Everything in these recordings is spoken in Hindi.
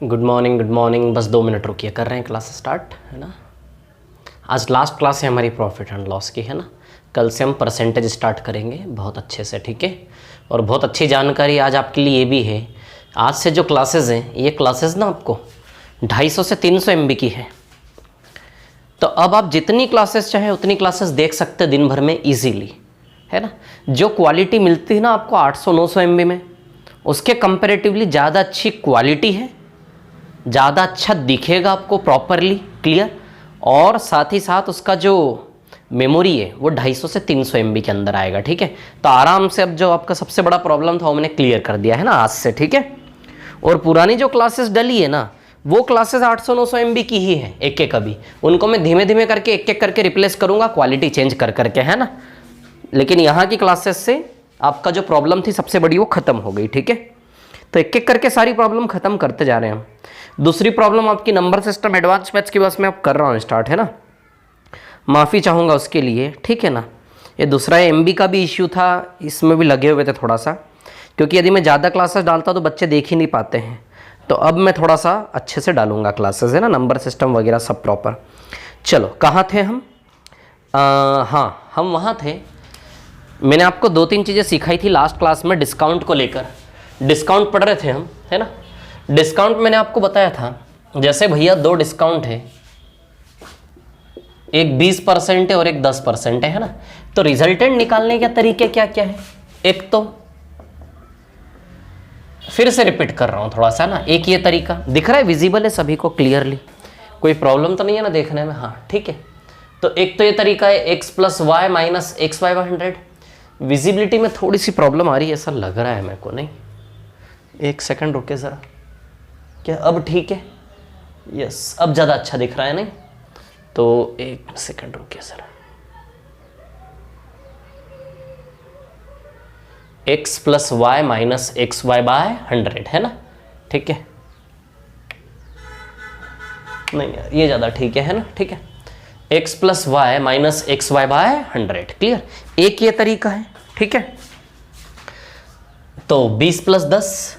Good morning. बस 2 मिनट रुकिए, कर रहे हैं क्लास स्टार्ट, है ना। आज लास्ट क्लास है हमारी प्रॉफिट एंड लॉस की, है ना। कल से हम परसेंटेज स्टार्ट करेंगे बहुत अच्छे से, ठीक है। और बहुत अच्छी जानकारी आज आपके लिए ये भी है, आज से जो क्लासेस हैं ये क्लासेस ना आपको 250 से 300 MB की है। तो अब आप जितनी क्लासेस चाहें उतनी क्लासेस देख सकते हैं दिन भर में ईजीली, है ना। जो क्वालिटी मिलती है ना आपको 800-900 MB में, उसके कंपेरेटिवली ज़्यादा अच्छी क्वालिटी है, ज़्यादा अच्छा दिखेगा आपको प्रॉपरली क्लियर, और साथ ही साथ उसका जो मेमोरी है वो 250 से 300 MB के अंदर आएगा, ठीक है। तो आराम से अब जो आपका सबसे बड़ा प्रॉब्लम था वो मैंने क्लियर कर दिया है ना आज से, ठीक है। और पुरानी जो क्लासेस डली है ना वो क्लासेस 800-900 MB की ही है एक एक, अभी उनको मैं धीमे धीमे करके एक एक करके रिप्लेस करूँगा क्वालिटी चेंज कर करके, है ना। लेकिन यहाँ की क्लासेस से आपका जो प्रॉब्लम थी सबसे बड़ी वो ख़त्म हो गई, ठीक है। तो एक एक करके सारी प्रॉब्लम ख़त्म करते जा रहे हैं हम। दूसरी प्रॉब्लम आपकी नंबर सिस्टम एडवांस बैच की बस मैं अब कर रहा हूँ स्टार्ट, है ना। माफ़ी चाहूँगा उसके लिए, ठीक है ना। ये दूसरा MB का भी इश्यू था, इसमें भी लगे हुए थे थोड़ा सा, क्योंकि यदि मैं ज़्यादा क्लासेस डालता तो बच्चे देख ही नहीं पाते हैं। तो अब मैं थोड़ा सा अच्छे से डालूंगा क्लासेस, है ना, नंबर सिस्टम वगैरह सब प्रॉपर। चलो कहाँ थे हम? हाँ, हम वहाँ थे। मैंने आपको 2-3 चीज़ें सिखाई थी लास्ट क्लास में डिस्काउंट को लेकर। डिस्काउंट पढ़ रहे थे हम, है ना। डिस्काउंट मैंने आपको बताया था, जैसे भैया 2 डिस्काउंट है, एक 20% है और एक 10% है ना। तो रिजल्टेंट निकालने के तरीके क्या क्या है? एक तो फिर से रिपीट कर रहा हूँ थोड़ा सा ना, एक ये तरीका दिख रहा है, विजिबल है सभी को क्लियरली, कोई प्रॉब्लम तो नहीं है ना देखने में? हाँ ठीक है। तो एक तो ये तरीका है x + y - xy/100। विजिबिलिटी में थोड़ी सी प्रॉब्लम आ रही है ऐसा लग रहा है मेरे को, नहीं? एक सेकंड रुके ज़रा, क्या अब ठीक है? यस, अब ज़्यादा अच्छा दिख रहा है, नहीं? तो एक सेकंड रुकिए ज़रा। x + y - xy/100 है ना, ठीक है। नहीं यार ये ज़्यादा ठीक है ना, ठीक है। x + y - xy/100 clear. एक ये तरीका है, ठीक है। तो 20 + 10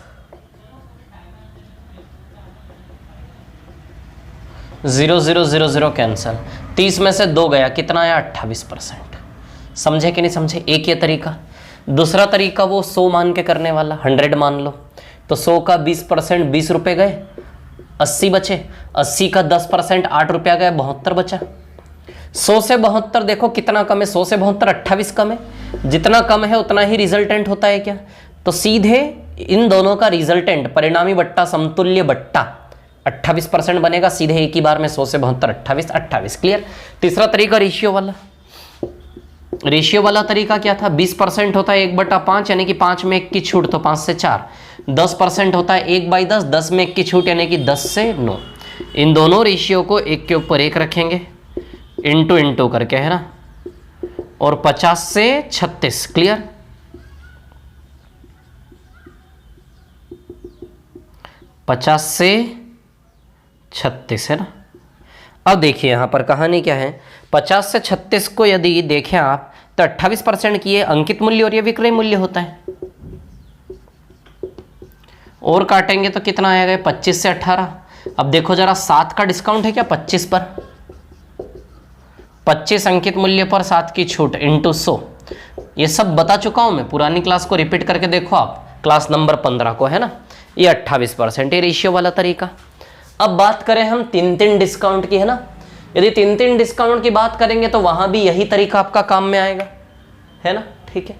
0 0 0 0 कैंसल, 30 में से 2 गया, कितना आया? 28%। समझे कि नहीं समझे? एक ये तरीका। दूसरा तरीका वो 100 मान के करने वाला, 100 मान लो, तो 100 का 20% 20 रुपये गए, 80 बचे। 80 का 10% 8 रुपया गए, 72 बचा। 100 से 72 देखो कितना कम है? 100 से 72 28 कम है। जितना कम है उतना ही रिजल्टेंट होता है क्या? तो सीधे इन दोनों का रिजल्टेंट परिणामी बट्टा समतुल्य बट्टा 28% बनेगा, सीधे एक ही बार में 100 से 72 28 28 क्लियर। तीसरा तरीका रेशियो वाला। रेशियो वाला तरीका क्या था? 20% होता है 1/5, यानी कि 5 में 1 की छूट, तो 5 से 4। 10% होता है 1/10, 10 में 1 की छूट, यानी कि 10 से 9। इन दोनों रेशियो को एक के ऊपर एक रखेंगे, इंटू इंटू करके, है ना। और 50 से 36 क्लियर। पचास से 36 है ना। अब देखिए यहां पर कहानी क्या है, 50 से 36 को यदि देखें आप तो 28% की ये अंकित मूल्य और ये विक्रय मूल्य होता है। और काटेंगे तो कितना आएगा? 25 से 18। अब देखो जरा, 7 का डिस्काउंट है क्या 25 पर? 25 अंकित मूल्य पर 7 की छूट इंटू 100। ये सब बता चुका हूं मैं, पुरानी क्लास को रिपीट करके देखो आप, क्लास नंबर 15 को, है ना। ये 28% ये रेशियो वाला तरीका। अब बात करें हम 3-3 डिस्काउंट की, है ना। यदि 3-3 डिस्काउंट की बात करेंगे तो वहां भी यही तरीका आपका काम में आएगा, है ना, ठीक है।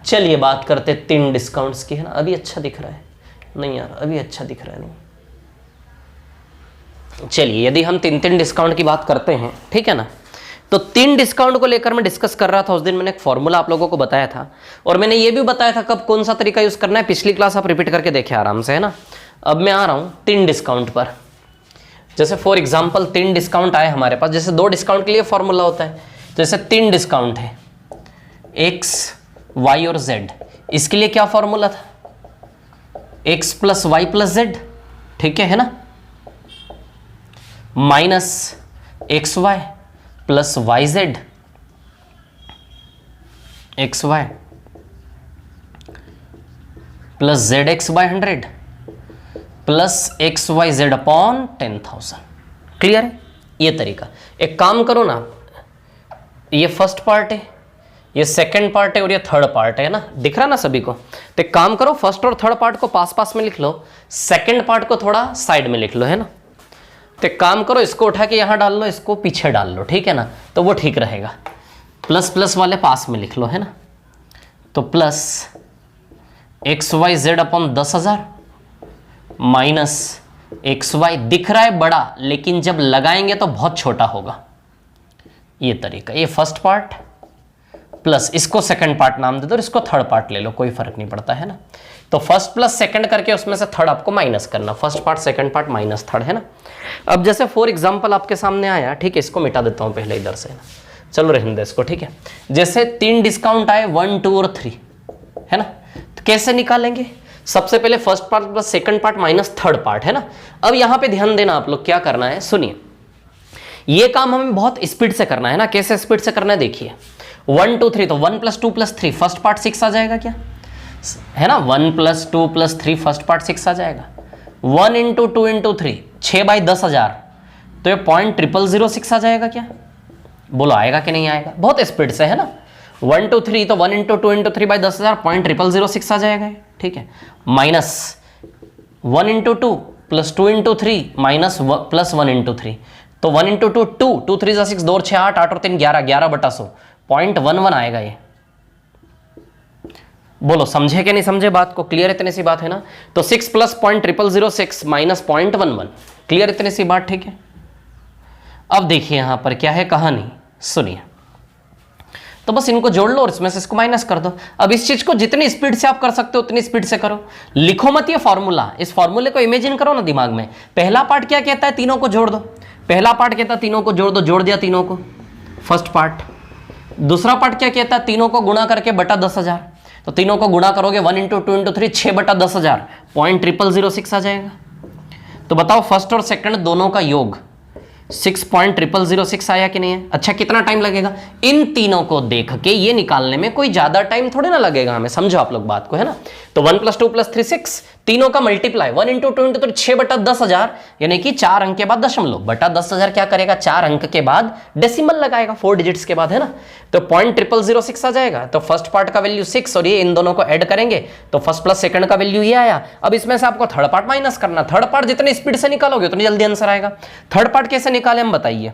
चलिए बात करते 3 डिस्काउंट्स की, है ना। अभी अच्छा दिख रहा है? नहीं यार अभी अच्छा दिख रहा है नहीं। चलिए यदि हम 3-3 डिस्काउंट की बात करते हैं, ठीक है ना, तो 3 डिस्काउंट को लेकर मैं डिस्कस कर रहा था उस दिन। मैंने एक फॉर्मूला आप लोगों को बताया था, और मैंने ये भी बताया था कब कौन सा तरीका यूज करना है। पिछली क्लास आप रिपीट करके देखें आराम से, है ना। अब मैं आ रहा हूं 3 डिस्काउंट पर। जैसे फॉर एग्जांपल 3 डिस्काउंट आए हमारे पास, जैसे 2 डिस्काउंट के लिए फॉर्मूला होता है, जैसे 3 डिस्काउंट है x, y और z। इसके लिए क्या फॉर्मूला था? x + y + z, ठीक है ना, minus xy + yz, xy + zx/100 plus X Y Z upon 10,000। Clear है ये तरीका। एक काम करो ना, ये फर्स्ट पार्ट है, ये सेकंड पार्ट है और ये थर्ड पार्ट है ना, दिख रहा ना सभी को। तो एक काम करो, फर्स्ट और थर्ड पार्ट को पास पास में लिख लो, सेकंड पार्ट को थोड़ा साइड में लिख लो, है ना। तो एक काम करो, इसको उठा के यहां डाल लो, इसको पीछे डाल लो, ठीक है ना, तो वो ठीक रहेगा। प्लस प्लस वाले पास में लिख लो, है ना। तो plus X Y Z upon 10,000 minus X Y, दिख रहा है बड़ा, लेकिन जब लगाएंगे तो बहुत छोटा होगा, ये तरीका। ये फर्स्ट पार्ट प्लस इसको सेकंड पार्ट नाम दे दो, इसको थर्ड पार्ट ले लो, कोई फर्क नहीं पड़ता, है ना। तो फर्स्ट प्लस सेकंड करके उसमें से थर्ड आपको माइनस करना, first part second part minus third, है ना। अब जैसे फॉर एग्जांपल आपके सामने आया, ठीक है, इसको मिटा देता हूं पहले इधर से, है ना, चलो रहने दे इसको, ठीक है। जैसे 3 डिस्काउंट आए 1, 2 और 3, है ना, तो कैसे निकालेंगे? सबसे पहले first part plus second part minus third part, है ना। अब यहां पे ध्यान देना आप लोग, क्या करना है सुनिए, ये काम हमें बहुत स्पीड से करना है ना। कैसे स्पीड से करना है देखिए, 1, 2, 3, तो 1 + 2 + 3 फर्स्ट पार्ट 6 आ जाएगा क्या, है ना। 1 + 2 + 3 फर्स्ट पार्ट 6 आ जाएगा। 1 × 2 × 3 6/10,000, तो ये 0.006 आ जाएगा क्या? बोलो आएगा कि नहीं आएगा? बहुत स्पीड से, है ना। 1, 2, 3, तो 1 × 2 × 3/10,000 0.006 आ जाएगा, ठीक है। माइनस 1 × 2 + 2 × 3 माइनस प्लस 1 × 3, तो 1 × 2 2, 2 3 6, 2 और 6 8, 8 और 3 11, 11/100 0.11 आएगा ये। बोलो समझे कि नहीं समझे बात को? क्लियर इतनी सी बात है ना। तो 6 + 0.006 माइनस 0.11, क्लियर इतनी सी बात, ठीक है। अब देखिए यहां पर क्या है कहानी, सुनिए। तो बस इनको जोड़ लो और इसमें से इसको माइनस कर दो। अब इस चीज को जितनी स्पीड से आप कर सकते हो उतनी स्पीड से करो, लिखो मत ये फॉर्मूला, इस फॉर्मूले को इमेजिन करो ना दिमाग में। पहला पार्ट क्या कहता है, तीनों को जोड़ दो। पहला पार्ट कहता है तीनों को जोड़ दो, जोड़ दिया तीनों को, फर्स्ट पार्ट। दूसरा पार्ट क्या कहता है, तीनों को गुणा करके बटा 10,000, तो तीनों को गुणा करोगे 1 × 2 × 3 6/10,000 0.006 आ जाएगा। तो बताओ फर्स्ट और सेकंड दोनों का योग 6.006 आया कि नहीं है? अच्छा कितना टाइम लगेगा इन तीनों को देख के ये निकालने में? कोई ज्यादा टाइम थोड़े ना लगेगा हमें, समझो आप लोग बात को, है ना। तो 1 + 2 + 3 6, तीनों का मल्टीप्लाई 1 × 2 × 3 6/10,000, यानी कि 4 अंक के बाद दशमलव, बटा 10,000 क्या करेगा, 4 अंक के बाद डेसिमल लगाएगा, 4 डिजिट्स के बाद, है ना। तो 0.006 आ जाएगा। तो फर्स्ट पार्ट का वैल्यू 6 और ये इन दोनों को ऐड करेंगे तो फर्स्ट प्लस सेकंड का वैल्यू ये आया। अब इसमें से आपको थर्ड पार्ट माइनस करना, थर्ड पार्ट जितनी स्पीड से निकालोगे उतनी जल्दी आंसर आएगा। थर्ड पार्ट कैसे निकाले हम बताइए।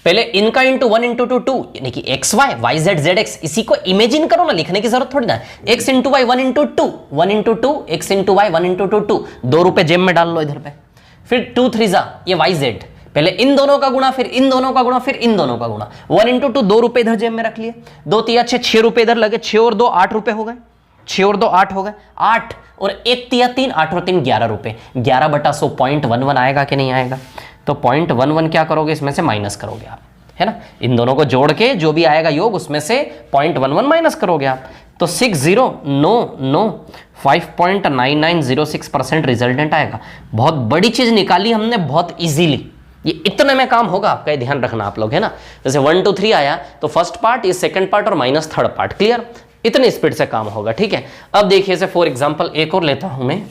पहले इनका इंटू 1 × 2 2, यानी कि X Y Y Z Z X, इसी को इमेजिन करो ना, लिखने की जरूरत थोड़ी ना। x × y 1 × 2 1 × 2 x × y 1 × 2 2, 2 रुपए जेब में डाल लो इधर पे। फिर 2 3 जा ये वाई जेड, पहले इन दोनों का गुणा, फिर इन दोनों का गुणा, फिर इन दोनों का गुणा। 1 × 2 2 रुपए इधर जेब में रख लिए, 2 3 6 6 रुपए इधर लगे, 6 और 2 8 रुपए हो गए, 6 और 2 8 हो गए, 8 और 1 3 3 8 और 3 11 रुपए, 11/100 0.11 आएगा कि नहीं आएगा? तो 0.11 क्या करोगे, इसमें से माइनस करोगे आप, है ना। इन दोनों को जोड़ के जो भी आएगा योग उसमें से 0.11 माइनस करोगे आप। तो 5.9906% रिजल्टेंट आएगा। बहुत बड़ी चीज निकाली हमने, बहुत इजीली, ये इतने में काम होगा आपका, ये ध्यान रखना आप लोग, है ना। जैसे 1 2 3 आया तो फर्स्ट पार्ट, ये सेकंड पार्ट और माइनस थर्ड पार्ट, क्लियर। इतनी स्पीड से काम होगा, ठीक है। अब देखिए से फॉर एग्जांपल एक और लेता हूं मैं,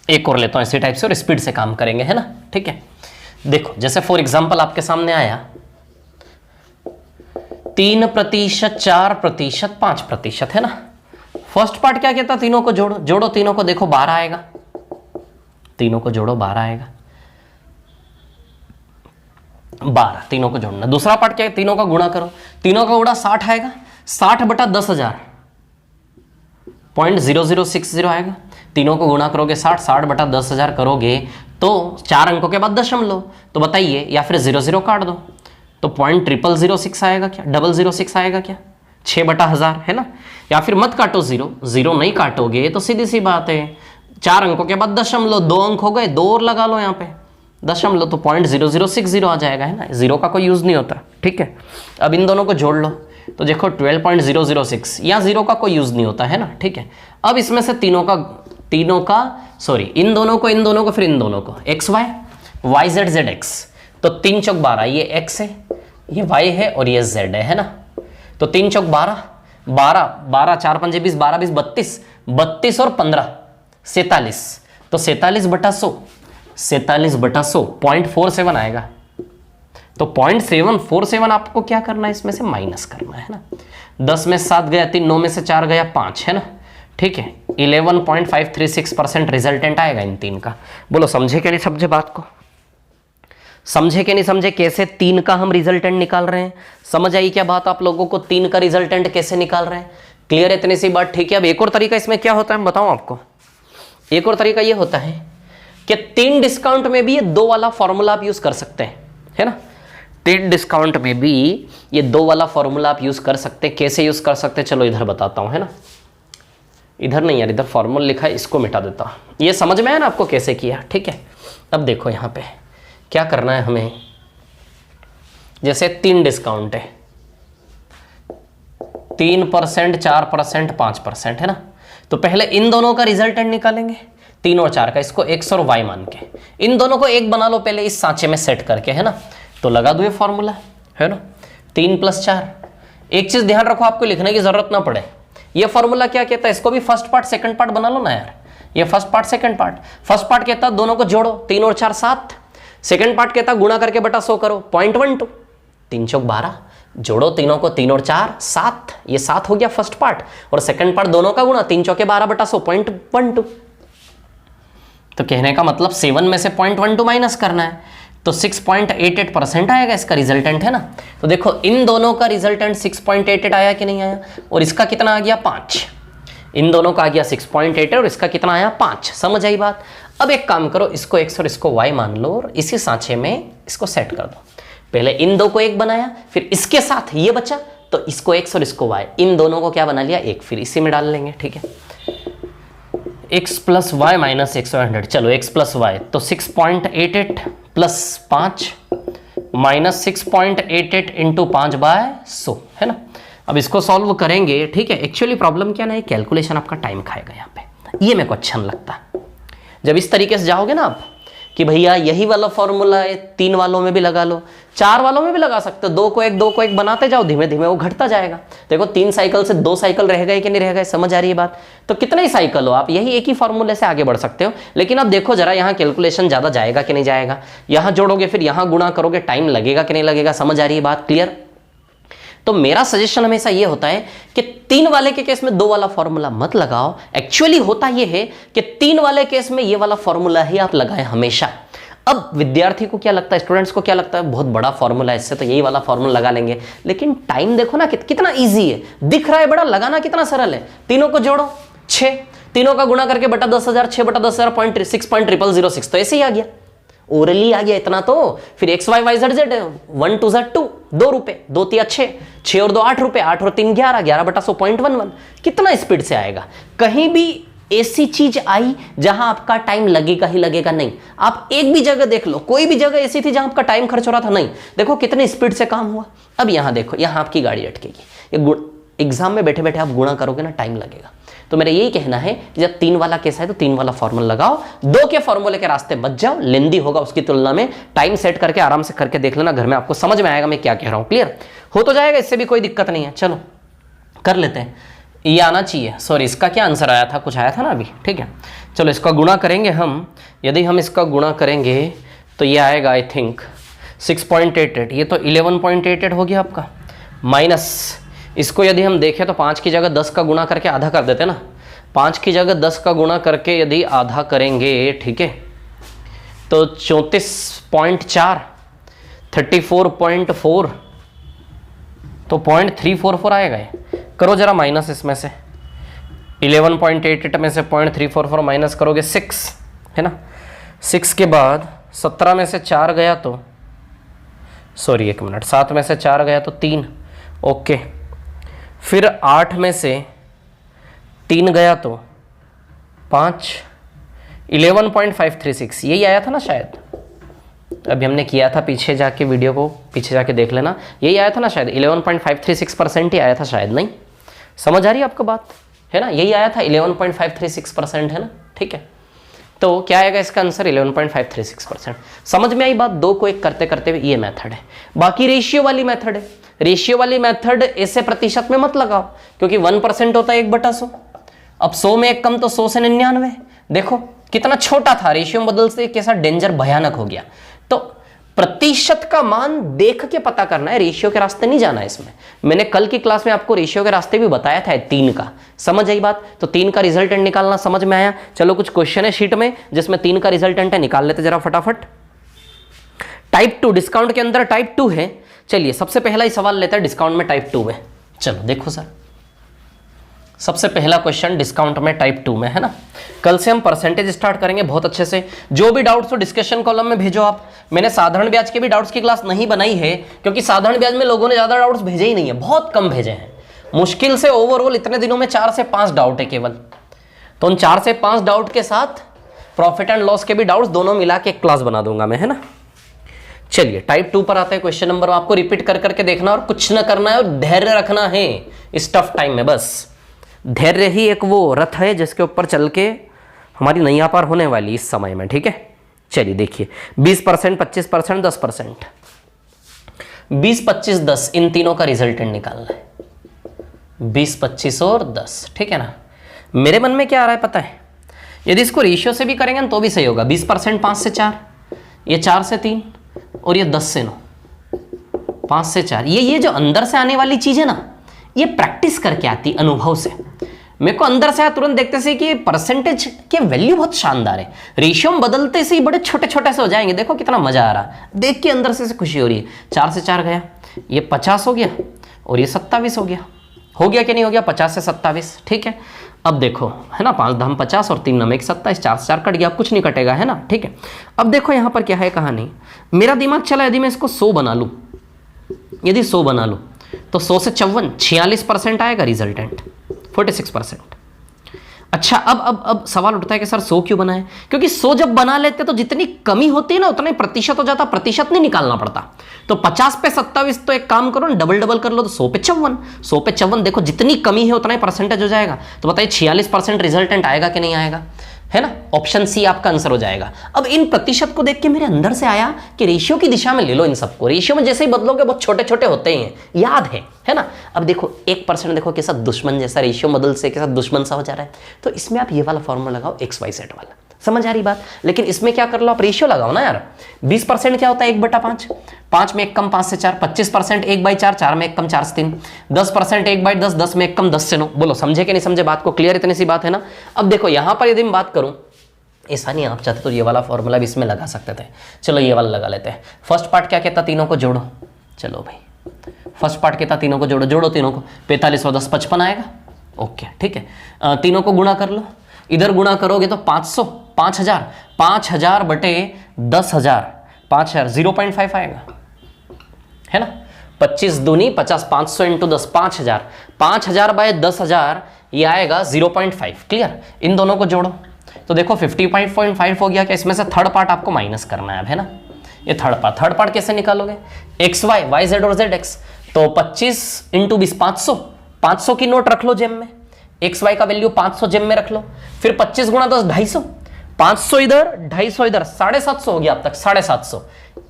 एक और लेता हूं इसी टाइप से और स्पीड से काम करेंगे, है ना, ठीक है। देखो जैसे फॉर एग्जांपल आपके सामने आया 3%, 4%, 5%, है ना। फर्स्ट पार्ट क्या कहता, तीनों को जोड़ो, जोड़ो तीनों को, देखो 12 आएगा, तीनों को जोड़ो 12 आएगा, 12 तीनों को जोड़ना। दूसरा पार्ट क्या है, तीनों का गुणा करो, तीनों का गुणा 60 आएगा, 60/10,000 0.0060 आएगा। तीनों को गुणा करोगे 60, 60/10,000 करोगे तो 4 अंकों के बाद दशमलव, तो बताइए, या फिर 0 काट दो तो 0.0006 आएगा क्या, 006 आएगा क्या, 6/1000, है ना। या फिर मत काटो 0 नहीं काटोगे तो सीधी सी बात है, 4 अंकों के बाद दशमलव, 2 अंक हो गए, 2 और लगा लो यहाँ पे दशमलव, तो 0.0060 आ जाएगा, है ना। 0 का कोई यूज नहीं होता, ठीक है। अब इन दोनों को जोड़ लो तो देखो 12.006, या 0 का कोई यूज नहीं होता, है ना, ठीक है। अब इसमें से इन दोनों को फिर इन दोनों को, X Y Y Z Z X, तो 3 चौक 12, ये एक्स है, ये वाई है और ये जेड है ना। तो 3 चौक 12, 12 4 5 20, 12 20 32, 32 और 15 47, तो 47/100, 47/100 0.47 आएगा। तो 0.747 आपको क्या करना है, इसमें से माइनस करना है ना। 10 में 7 गया 3, 9 में से 4 गया 5, है ना, ठीक है। 11.536% रिजल्टेंट आएगा इन तीन का। बोलो समझे क्या नहीं समझे बात को, समझे कि नहीं समझे कैसे 3 का हम रिजल्टेंट निकाल रहे हैं। समझ आई क्या बात आप लोगों को, 3 का रिजल्टेंट कैसे निकाल रहे हैं, क्लियर है इतनी सी बात, ठीक है। अब एक और तरीका इसमें क्या होता है मैं बताऊं आपको, एक और तरीका ये होता है कि 3 डिस्काउंट में भी ये 2 वाला फॉर्मूला आप यूज कर सकते हैं, है ना। 3 डिस्काउंट में भी ये 2 वाला फॉर्मूला आप यूज कर सकते हैं। कैसे यूज कर सकते हैं चलो इधर बताता हूं, है ना। इधर नहीं यार, इधर फॉर्मूला लिखा है, इसको मिटा देता हूं। ये समझ में आया ना आपको कैसे किया, ठीक है। अब देखो यहां पे क्या करना है हमें, जैसे 3 डिस्काउंट है, 3%, 4%, 5%, है ना। तो पहले इन दोनों का रिजल्टेंट निकालेंगे, 3 और 4 का, इसको x और y मान के इन दोनों को एक बना लो पहले इस सांचे में सेट करके, है ना। तो लगा दो ये फॉर्मूला, है ना, 3 + 4। एक चीज ध्यान रखो, आपको लिखने की जरूरत ना पड़े। ये फॉर्मूला क्या कहता है, इसको भी फर्स्ट पार्ट सेकंड पार्ट बना लो ना यार। ये first part second part, first part कहता है दोनों को जोड़ो, 3 और 4 7। सेकंड पार्ट कहता है गुणा करके बटा 100 करो, 0.12, 3 चौक 12, जोड़ो तीनों को, 3 और 4 7, ये 7 हो गया फर्स्ट पार्ट, और सेकंड पार्ट दोनों का गुणा, 3 चौके 12 बटा 100, 0.12। तो कहने का मतलब 7 में से 0.12 माइनस करना है, तो 6.88% आएगा इसका रिजल्टेंट, है ना। तो देखो इन दोनों का रिजल्टेंट 6.88 आया कि नहीं आया, और इसका कितना आ गया 5। इन दोनों का आ गया 6.88 और इसका कितना आया 5। समझ आई बात। अब एक काम करो, इसको x और इसको y मान लो और इसी सांचे में इसको सेट कर दो। पहले इन दो को एक बनाया, फिर इसके साथ ये बचा, तो इसको x और इसको y, इन दोनों को क्या बना लिया एक, फिर इसी में डाल लेंगे, ठीक है। x + y - x/100, चलो x + y, तो 6.88 + 5 - 6.88 × 5/100, है ना। अब इसको सॉल्व करेंगे, ठीक है। एक्चुअली प्रॉब्लम क्या ना है, कैलकुलेशन आपका टाइम खाएगा यहाँ पे, ये मेरे को अच्छा नहीं लगता। जब इस तरीके से जाओगे ना आप कि भैया यही वाला फॉर्मूला है, 3 वालों में भी लगा लो, 4 वालों में भी लगा सकते हो, 2 को 1 2 को 1 बनाते जाओ, धीमे धीमे वो घटता जाएगा। देखो 3 साइकिल से 2 साइकिल रह गए कि नहीं रह गए, समझ आ रही है बात। तो कितने ही साइकिल हो आप, यही एक ही फॉर्मूले से आगे बढ़ सकते हो। लेकिन अब देखो जरा यहाँ कैलकुलेशन ज्यादा जाएगा कि नहीं जाएगा, यहाँ जोड़ोगे फिर यहाँ गुणा करोगे, टाइम लगेगा कि नहीं लगेगा, समझ आ रही है बात, क्लियर। तो मेरा सजेशन हमेशा ये होता है कि 3 वाले के केस में 2 वाला फॉर्मूला मत लगाओ। एक्चुअली होता ये है कि 3 वाले केस में ये वाला फॉर्मूला ही आप लगाएं हमेशा। अब विद्यार्थी को क्या लगता है, स्टूडेंट्स को क्या लगता है, बहुत बड़ा फॉर्मूला है, इससे तो यही वाला फॉर्मूला लगा लेंगे। लेकिन टाइम देखो ना कितना इजी है, दिख रहा है बड़ा, लगाना कितना सरल है। तीनों को जोड़ो 6, तीनों का गुणा करके बटा 10,000, 6 बटा 10,000 6.0006, तो ऐसे ही आ गया, ओरली आ गया इतना। तो फिर x y y z z 1 2 2, 2 रुपए, 2 3 6, 6 और 2 8 रुपए, 8 और 3 11, 11 बटा 100 0.11। कितना स्पीड से आएगा। कहीं भी ऐसी चीज आई जहां आपका टाइम लगेगा ही लगेगा नहीं। आप एक भी जगह देख लो, कोई भी जगह ऐसी थी जहां आपका टाइम खर्च हो रहा था, नहीं। देखो कितनी स्पीड से काम हुआ। अब यहां देखो, यहां आपकी गाड़ी अटकेगी। ये एग्जाम में बैठे बैठे आप गुणा करोगे ना, टाइम लगेगा। तो मेरा यही कहना है कि जब 3 वाला केस है तो 3 वाला फॉर्मूला लगाओ, 2 के फॉर्मूले के रास्ते मत जाओ, लेंदी होगा उसकी तुलना में। टाइम सेट करके आराम से करके देख लेना, घर में आपको समझ में आएगा मैं क्या कह रहा हूं, क्लियर हो तो जाएगा, इससे भी कोई दिक्कत नहीं है। चलो कर लेते हैं, ये आना चाहिए। सॉरी, इसका क्या आंसर आया था, कुछ आया था ना अभी, ठीक है। चलो इसका गुणा करेंगे हम, यदि हम इसका गुणा करेंगे तो ये आएगा आई थिंक 6.88, ये तो 11.88 हो गया आपका, माइनस इसको यदि हम देखें तो 5 की जगह 10 का गुणा करके आधा कर देते ना, 5 की जगह 10 का गुणा करके यदि आधा करेंगे, ठीक है, तो 34.4, 34.4, तो 0.344 आएगा। ये करो जरा माइनस, इसमें से 11.88 में से 0.344 माइनस करोगे 6, है ना। 6 के बाद 17 में से 4 गया तो, सॉरी 1 मिनट, 7 में से 4 गया तो 3, ओके। फिर 8 में से 3 गया तो 5, 11.536, यही आया था ना शायद। अभी हमने किया था, पीछे जाके वीडियो को पीछे जाके देख लेना, यही आया था ना शायद, 11.536% ही आया था शायद, नहीं समझ आ रही है आपको बात, है ना। यही आया था 11.536%, है ना, ठीक है। तो क्या आएगा इसका आंसर, 11.536%। समझ में आई बात। 2 को 1 करते करते ये मेथड है। बाकी रेशियो वाली मेथड है, रेशियो वाली मेथड ऐसे प्रतिशत में मत लगाओ, क्योंकि 1% होता है 1/100। अब 100 में 1 कम तो 100 से 99, देखो कितना छोटा था, रेशियो में बदल से कैसा डेंजर भयानक हो गया। तो प्रतिशत का मान देख के पता करना है, रेशियो के रास्ते नहीं जाना है इसमें। मैंने कल की क्लास में आपको रेशियो के रास्ते भी बताया था 3 का, समझ आई बात। तो 3 का रिजल्टेंट निकालना समझ में आया। चलो कुछ क्वेश्चन है शीट में जिसमें 3 का रिजल्टेंट है, निकाल लेते जरा फटाफट। टाइप 2 डिस्काउंट के अंदर टाइप 2 है। चलिए सबसे पहला ही सवाल लेते हैं डिस्काउंट में टाइप 2 में। चलो देखो सर, सबसे पहला क्वेश्चन डिस्काउंट में टाइप 2 में है ना। कल से हम परसेंटेज स्टार्ट करेंगे बहुत अच्छे से। जो भी डाउट्स हो डिस्कशन कॉलम में भेजो आप। मैंने साधारण ब्याज के भी डाउट्स की क्लास नहीं बनाई है क्योंकि साधारण ब्याज में लोगों ने ज्यादा डाउट्स भेजे ही नहीं है, बहुत कम भेजे हैं। मुश्किल से ओवरऑल इतने दिनों में 4 से 5 डाउट है केवल। तो उन 4 से 5 डाउट के साथ प्रॉफिट एंड लॉस के भी डाउट्स दोनों मिला के एक क्लास बना दूंगा मैं, है ना। चलिए टाइप 2 पर आते हैं क्वेश्चन नंबर। आपको रिपीट कर करके देखना और कुछ ना करना है और धैर्य रखना है इस टफ टाइम में। बस धैर्य ही एक वो रथ है जिसके ऊपर चल के हमारी नैया पार होने वाली इस समय में, ठीक है। चलिए देखिए 20%, 25%, 10%। 20, 25, 10 इन तीनों का रिजल्टेंट निकालना है। 20, 25 और 10, ठीक है ना। मेरे मन में क्या आ रहा है पता है, यदि इसको रेशियो से भी करेंगे तो भी सही होगा। 20% 5 से 4, ये 4 से 3 और ये 10 से 9, 5 से 4। ये जो अंदर से आने वाली चीज है ना, ये प्रैक्टिस करके आती अनुभव से। मेरे को अंदर से आया तुरंत देखते से कि परसेंटेज के वैल्यू बहुत शानदार है। रेशियो में बदलते से ही बड़े छोटे छोटे से हो जाएंगे। देखो कितना मजा आ रहा है देख के, अंदर से खुशी हो रही है। 4 से 4 गया, ये 50 हो गया और ये 27 हो गया कि नहीं हो गया? 50 से 27, ठीक है। अब देखो है ना, 5 धाम 50 और 3 नम 1 27, 4 से 4 कट गया, अब कुछ नहीं कटेगा, है ना, ठीक है। अब देखो यहाँ पर क्या है कहानी। मेरा दिमाग चला यदि मैं इसको 100 बना लूँ, यदि 100 बना लूँ तो 100 से 54, 46% आएगा रिजल्टेंट, 46%। अच्छा अब सवाल उठता है कि सर 100 क्यों बनाए? क्योंकि 100 जब बना लेते तो जितनी कमी होती है ना उतना ही प्रतिशत हो जाता, प्रतिशत नहीं निकालना पड़ता। तो 50 पे 27, तो एक काम करो ना, डबल कर लो, तो 100 पे 54, 100 पे 54, देखो जितनी कमी है उतना ही परसेंटेज हो जाएगा। तो बताइए 46% रिजल्टेंट आएगा कि नहीं आएगा, है ना। ऑप्शन सी आपका आंसर हो जाएगा। अब इन प्रतिशत को देख के मेरे अंदर से आया कि रेशियो की दिशा में ले लो इन सबको। रेशियो में जैसे ही बदलोगे बहुत छोटे छोटे होते ही हैं, याद है ना। अब देखो 1% देखो कैसा दुश्मन जैसा, रेशियो बदल से कैसा दुश्मन सा हो जा रहा है। तो इसमें आप ये वाला फॉर्मूला लगाओ, XY सेट वाला, समझ आ रही बात। लेकिन इसमें क्या कर लो, आप रेशियो लगाओ ना यार। 20% क्या होता है 1/5, 5 में 1 कम 5 से 4, 25% 1/4, 4 में 1 कम 4 से 3, 10% 1/10, 10 में 1 कम 10 से 9। बोलो समझे कि नहीं समझे बात को? क्लियर, इतनी सी बात है ना। अब देखो यहां पर यदि मैं बात करूं, ऐसा नहीं आप चाहते तो ये वाला फॉर्मूला भी इसमें लगा सकते थे। चलो ये वाला लगा लेते हैं। फर्स्ट पार्ट क्या कहता, तीनों को जोड़ो। चलो भाई फर्स्ट पार्ट कहता तीनों को जोड़ो तीनों को, 45 और 10 55 आएगा, ओके ठीक है। तीनों को गुणा कर लो, इधर गुणा करोगे तो 500, 5000, 5000 बटे 10,000, 5000, 0.5 आएगा, है ना। 25 दूनी 50, 500 इंटू 10, 5000, 5000 बाय 10,000 ये आएगा 0.5। क्लियर, इन दोनों को जोड़ो तो देखो 50.5 हो गया। क्या इसमें से थर्ड पार्ट आपको माइनस करना है अब, है ना। ये थर्ड पार्ट कैसे निकालोगे? XY, YZ और ZX। तो 25 इंटू 20, 500, 500 की नोट रख लो जेब में, XY का वैल्यू 500 जेब में रख लो। फिर 25 गुणा 10, 250, 500 इधर 250 इधर, 750 हो गया अब तक, 750।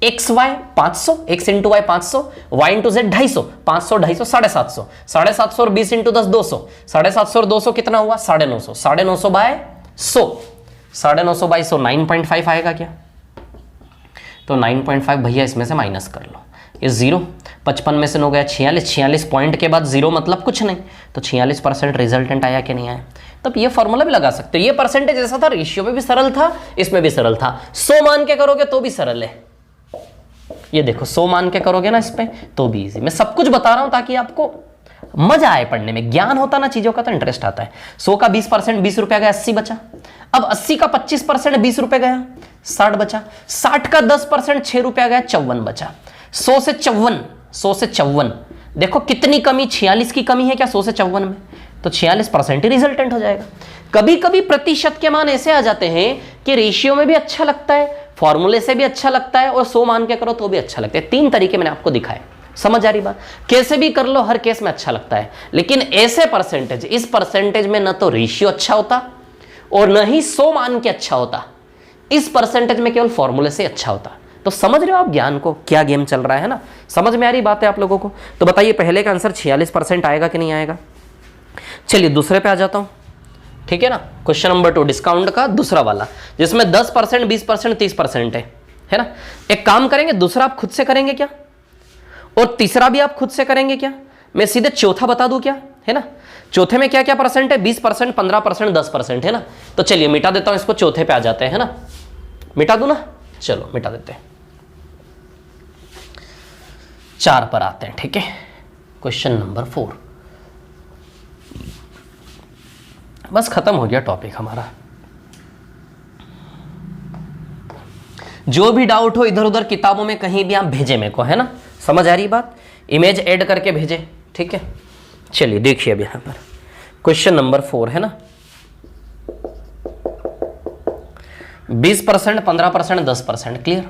XY 500, X into Y 500, Y into Z 250, 500 250 750, 750 और 20 इंटू 10 200, 750 और 200 कितना हुआ? 950, 950 बाय 100, 950 बाई 100 9.5 आएगा क्या? तो 9.5 भैया इसमें से माइनस कर लो, ये 0, 55 में से 9 गया 46, 46 पॉइंट के बाद 0 मतलब कुछ नहीं। तो 46% रिजल्टेंट आया कि नहीं आया? तब ये फॉर्मूला भी लगा सकते हो। ये परसेंटेज ऐसा था, रेशियो में भी सरल था, इसमें भी सरल था। 100 मान के करोगे तो भी सरल है। ये देखो 100 मान के करोगे ना इस पे तो भी इजी। मैं सब कुछ बता रहा हूं ताकि आपको मजा आए पढ़ने में, ज्ञान होता ना चीजों का तो इंटरेस्ट आता है। 100 का 20% 20 रुपया गया, 80 बचा। अब 80 का 25% 20 रुपए गया, 60 बचा। 60 का 10% 6 रुपया गया, 54 बचा। 100 से 54 देखो कितनी कमी, 46 की कमी है क्या 100 से 54 में? तो 46% ही रिजल्टेंट हो जाएगा। कभी कभी प्रतिशत के मान ऐसे आ जाते हैं कि रेशियो में भी अच्छा लगता है, फॉर्मूले से भी अच्छा लगता है, और 100 मान के करो तो भी अच्छा लगता है। 3 तरीके मैंने आपको दिखाए, समझ आ रही बात? कैसे भी कर लो, हर केस में अच्छा लगता है। लेकिन ऐसे परसेंटेज, इस परसेंटेज में न तो रेशियो अच्छा होता और न ही 100 मान के अच्छा होता। इस परसेंटेज में केवल फॉर्मूले से अच्छा होता। तो समझ रहे हो आप ज्ञान को, क्या गेम चल रहा है ना? समझ में आ रही बात है आप लोगों को? तो बताइए पहले का आंसर 46% आएगा कि नहीं आएगा? चलिए दूसरे पे आ जाता हूं। ठीक है ना। क्वेश्चन नंबर 2 डिस्काउंट का दूसरा वाला, जिसमें 10%, 20%, 30% है ना। एक काम करेंगे, दूसरा आप खुद से करेंगे क्या, और तीसरा भी आप खुद से करेंगे क्या। मैं सीधे चौथा बता दूं क्या, है ना। चौथे में क्या क्या परसेंट है, 20%, 15%, 10% है ना। तो चलिए मिटा देता हूं इसको, चौथे पे आ जाते हैं, है ना। मिटा दूं ना, चलो मिटा देते हैं। 4 पर आते हैं, ठीक है। क्वेश्चन नंबर 4, बस खत्म हो गया टॉपिक हमारा। जो भी डाउट हो इधर उधर किताबों में कहीं भी आप भेजे मेरे को, है ना। समझ आ रही बात, इमेज ऐड करके भेजे, ठीक है। चलिए देखिए अब यहां पर क्वेश्चन नंबर 4 है ना। 20%, 15%, 10%, क्लियर।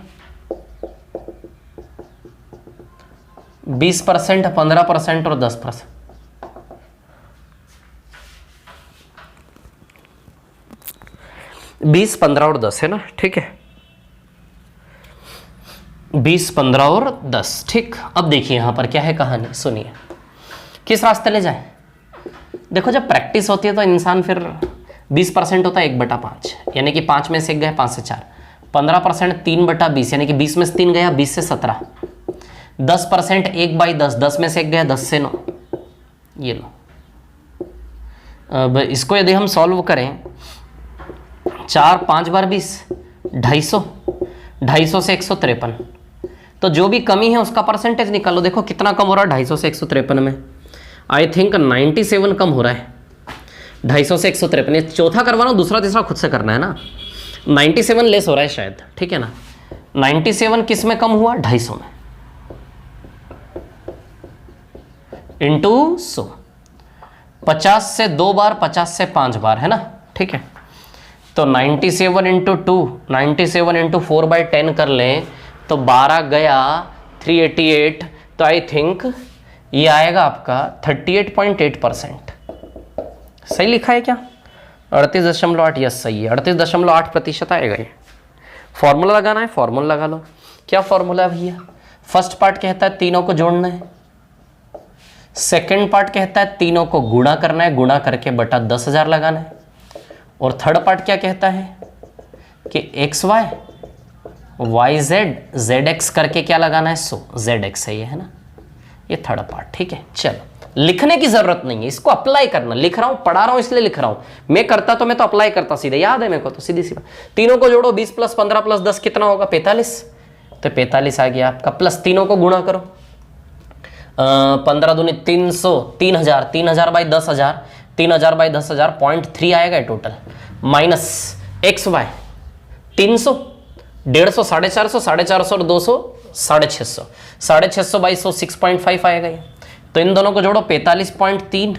20%, 15% और 10%। बीस, 15 और 10 है ना, ठीक है। 20, 15 और 10, ठीक। अब देखिए यहां पर क्या है कहानी, सुनिए। किस रास्ते ले जाए, देखो जब प्रैक्टिस होती है तो इंसान फिर 20% होता है 1/5, यानी कि 5 में से 1 गया, 5 से 4। 15% 3/20, यानी कि 20 में से 3 गया, 20 से 17। 10% 1/10, 10 में से 1 गया, 10 से 9। ये लो, अब इसको यदि हम सॉल्व करें, 4 5 बार 20, 250, 250 से 153। तो जो भी कमी है उसका परसेंटेज निकालो। देखो कितना कम हो रहा है 250 से 153 में, आई थिंक 97 कम हो रहा है 250 से 153। चौथा करवा रहा हूँ, दूसरा तीसरा खुद से करना है ना। 97 लेस हो रहा है शायद, ठीक है ना। 97 किस में कम हुआ, 250 में, इंटू 100। 50 से 2 बार, 50 से 5 बार, है ना, ठीक है। तो 97 इंटू 2, 97 इंटू 4/10 कर लें तो 12 गया, 388। तो आई थिंक ये आएगा आपका 38.8%। सही लिखा है क्या, 38.8, यस सही है, 38.8% आएगा ये। फॉर्मूला लगाना है, फॉर्मूला लगा लो। क्या फॉर्मूला है भैया, फर्स्ट पार्ट कहता है तीनों को जोड़ना है, सेकेंड पार्ट कहता है तीनों को गुणा करना है, गुणा करके बटा 10,000 लगाना है, और थर्ड पार्ट क्या कहता है कि XY YZ ZX करके क्या लगाना है, 100 ZX है ये, है ना। ये थर्ड पार्ट, ठीक है। चलो लिखने की जरूरत नहीं है, इसको अप्लाई करना। लिख रहा हूं, पढ़ा रहा हूं इसलिए लिख रहा हूं। मैं करता तो मैं तो अप्लाई करता सीधे, याद है मेरे को तो सीधी सी बात। तीनों को जोड़ो, 20 + 15 + 10 कितना होगा, 45। तो 45 आ गया आपका, प्लस तीनों को गुणा करो, 15 दूनी 300, 3000, 3000 बाई 10,000, 3000 बाई 10,000, 0.3 आएगा टोटल, माइनस XY 300, 150, 450, 450 और 200, 650, 650 बाई 100, 6.5 आएगा ये। तो इन दोनों को जोड़ो, 45.3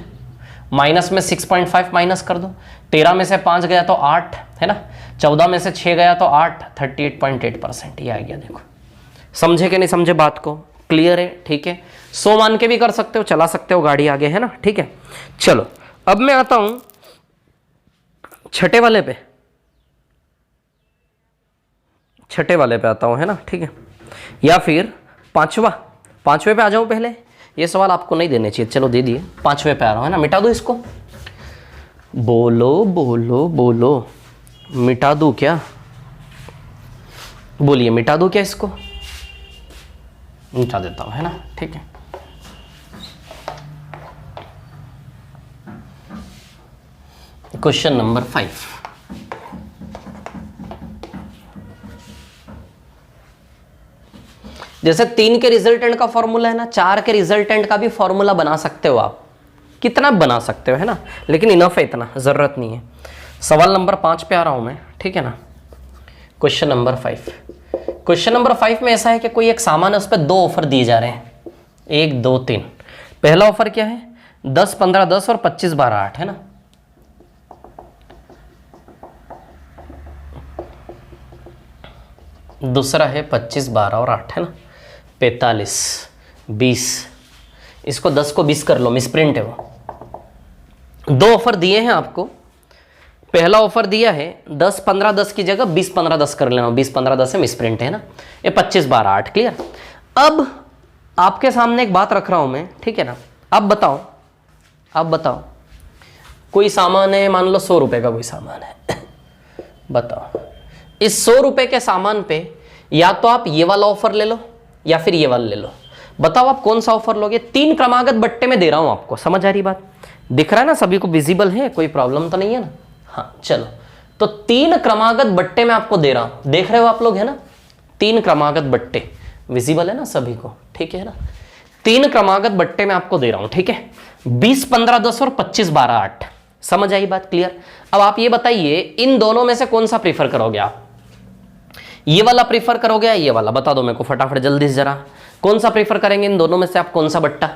माइनस में 6.5 माइनस कर दो, 13 में से 5 गया तो 8, है ना, 14 में से 6 गया तो 8, 38.8% ये आ गया। देखो समझे कि नहीं समझे बात को, क्लियर है, ठीक है। 100 मान के भी कर सकते हो, चला सकते हो गाड़ी आगे, है ना, ठीक है। चलो अब मैं आता हूं छठे वाले पे, छठे वाले पे आता हूं, है ना, ठीक है। या फिर पांचवे पे आ जाऊं पहले। ये सवाल आपको नहीं देने चाहिए, चलो दे दिए। 5वें पे आ रहा हूं, है ना। मिटा दो इसको, बोलो बोलो बोलो, मिटा दूं क्या, बोलिए मिटा दूं क्या इसको, मिटा देता हूं, है ना, ठीक है। क्वेश्चन नंबर 5, जैसे 3 के रिजल्टेंट का फॉर्मूला है ना, 4 के रिजल्टेंट का भी फॉर्मूला बना सकते हो आप, कितना बना सकते हो, है ना, लेकिन इनफ है, इतना जरूरत नहीं है। सवाल नंबर 5 पे आ रहा हूं मैं, ठीक है ना। क्वेश्चन नंबर 5, क्वेश्चन नंबर 5 में ऐसा है कि कोई एक सामान है, उस पर 2 ऑफर दिए जा रहे हैं, 1 2 3। पहला ऑफर क्या है, 10 15 10 और 25 12 8, है ना। दूसरा है 25 12 और 8, है ना, 45 20। इसको 10 को 20 कर लो, मिसप्रिंट है वो। 2 ऑफर दिए हैं आपको। पहला ऑफर दिया है 10 15 10 की जगह 20 15 10 कर लेना, 20 15 10 है, मिसप्रिंट है ना। ये 25 12 8, क्लियर। अब आपके सामने एक बात रख रहा हूं मैं, ठीक है ना। अब बताओ कोई सामान है, मान लो 100 रुपए का कोई सामान है, बताओ इस 100 रुपए के सामान पे या तो आप ये वाला ऑफर ले लो या फिर ये वाला ले लो, बताओ आप कौन सा ऑफर लोगे। 3 क्रमागत बट्टे में दे रहा हूं आपको, समझ आ रही बात, दिख रहा है ना सभी को, विजिबल है, कोई प्रॉब्लम तो नहीं है ना। हाँ चलो, तो 3 क्रमागत बट्टे में आपको दे रहा हूं, देख रहे हो आप लोग है ना, 3 क्रमागत बट्टे, विजिबल है ना सभी को, ठीक है ना। 3 क्रमागत बट्टे में आपको दे रहा हूं, ठीक है, 20 15 10 और 25 12 8, समझ आई बात, क्लियर। अब आप ये बताइए इन दोनों में से कौन सा प्रीफर करोगे आप, ये वाला प्रीफर करोगे या ये वाला, बता दो मेरे को फटाफट जल्दी से जरा, कौन सा प्रीफर करेंगे इन दोनों में से आप, कौन सा बट्टा,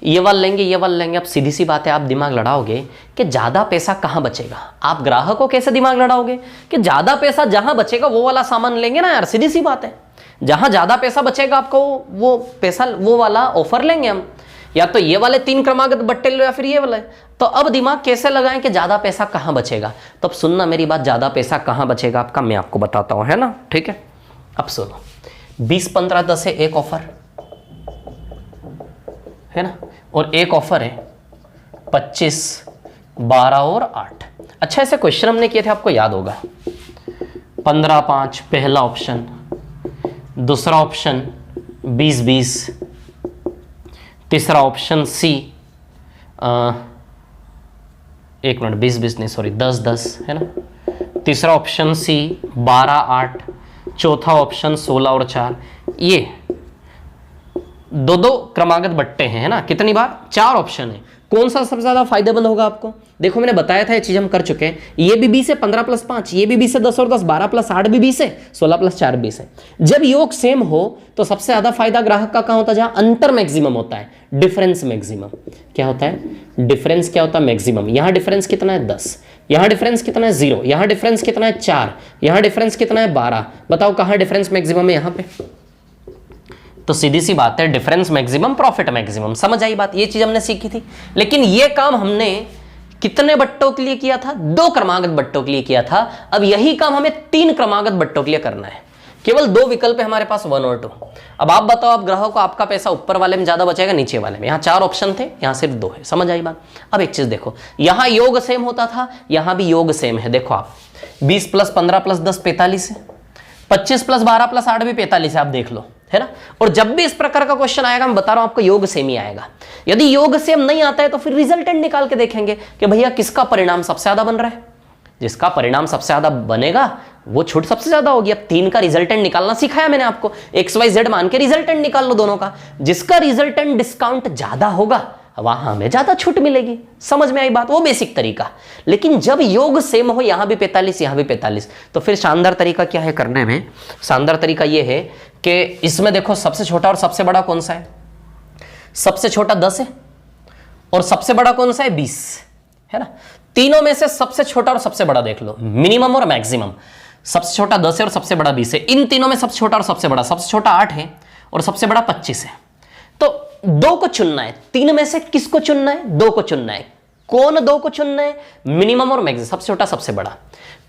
ये वाला लेंगे ये वाला लेंगे। अब सीधी सी बात है, आप दिमाग लड़ाओगे कि ज्यादा पैसा कहां बचेगा, आप ग्राहक को कैसे दिमाग लड़ाओगे कि ज्यादा पैसा जहां बचेगा वो वाला सामान लेंगे ना यार, सीधी सी बात है, जहां ज्यादा पैसा बचेगा आपको वो पैसा वो वाला ऑफर लेंगे हम, या तो ये वाले 3 क्रमागत बट्टे लो या फिर ये वाले। तो अब दिमाग कैसे लगाएं कि ज्यादा पैसा कहां बचेगा, तो अब सुनना मेरी बात, ज्यादा पैसा कहां बचेगा आपका मैं आपको बताता हूं, है ना, ठीक है। अब सुनो, 20 15 10 है एक ऑफर, है ना, और एक ऑफर है 25 12 और 8। अच्छा ऐसे क्वेश्चन हमने किए थे आपको याद होगा, 15 5 पहला ऑप्शन, दूसरा ऑप्शन 20 20, तीसरा ऑप्शन सी 1 मिनट 20 20 नहीं सॉरी 10 10, है ना, तीसरा ऑप्शन सी 12 8, चौथा ऑप्शन 16 और 4। ये 2 क्रमागत बट्टे हैं, है ना, कितनी बार 4 ऑप्शन है, कौन सा सबसे ज्यादा फायदेमंद होगा आपको। देखो मैंने बताया था ये चीज हम कर चुके हैं, ये भी 20 है 15 + 5, ये भी 20 है 10 और 10, 12 + 8 भी 20 है, 16 + 4 20 है। जब योग सेम हो तो सबसे ज्यादा फायदा ग्राहक का कहां होता है, जहां अंतर मैक्सिमम होता है, डिफरेंस मैक्सिमम क्या होता है, डिफरेंस क्या होता है, मैक्सिमम। यहां डिफरेंस कितना है 10, यहां डिफरेंस कितना है 0, यहां डिफरेंस कितना है 4, यहां डिफरेंस कितना है 12, बताओ कहां डिफरेंस मैक्सिमम है, यहां पे। तो सीधी सी बात है, डिफरेंस मैक्सिमम प्रॉफिट मैक्सिमम, समझ आई बात, ये चीज हमने सीखी थी। लेकिन ये काम हमने कितने बट्टों के लिए किया था, 2 क्रमागत बट्टों के लिए किया था। अब यही काम हमें 3 क्रमागत बट्टों के लिए करना है, केवल 2 विकल्प है हमारे पास, 1 और 2। अब आप बताओ, आप ग्राहक को आपका पैसा ऊपर वाले में ज्यादा बचेगा नीचे वाले में, यहां 4 ऑप्शन थे, यहां सिर्फ 2 है, समझ आई बात। अब एक चीज देखो, यहां योग सेम होता था, यहां भी योग सेम है, देखो आप 20 + 15 + 10 45 है, 25 + 12 + 8 भी 45 है, आप देख लो, है ना। और जब भी इस प्रकार का क्वेश्चन आएगा, मैं बता रहा हूं आपको, योग सेम ही आएगा। यदि योग सेम नहीं आता है तो फिर रिजल्टेंट निकाल के देखेंगे कि भैया किसका परिणाम सबसे ज्यादा बन रहा है, जिसका परिणाम सबसे ज्यादा बनेगा वो छूट सबसे ज्यादा होगी। अब 3 का रिजल्टेंट निकालना सिखाया मैंने आपको, XYZ मान के रिजल्टेंट निकाल लो दोनों का, जिसका रिजल्टेंट डिस्काउंट ज्यादा होगा वहां हमें ज्यादा छूट मिलेगी, समझ में आई बात, वो बेसिक तरीका। लेकिन जब योग सेम हो, यहां भी 45 यहां भी 45, तो फिर शानदार तरीका क्या है करने में, शानदार तरीका यह है कि इसमें देखो सबसे छोटा और सबसे बड़ा कौन सा है, सबसे छोटा 10 है और सबसे बड़ा कौन सा है 20, है ना। तीनों में से सबसे छोटा और सबसे बड़ा देख लो, मिनिमम और मैक्सिमम। सबसे छोटा 10 है और सबसे बड़ा 20 है, इन तीनों में सबसे छोटा और सबसे बड़ा, सबसे छोटा 8 है और सबसे बड़ा 25 है। तो 2 को चुनना है, 3 में से किसको चुनना है, 2 को चुनना है। कौन 2 को चुनना है, मिनिमम और मैक्सिमम, सबसे छोटा सबसे बड़ा।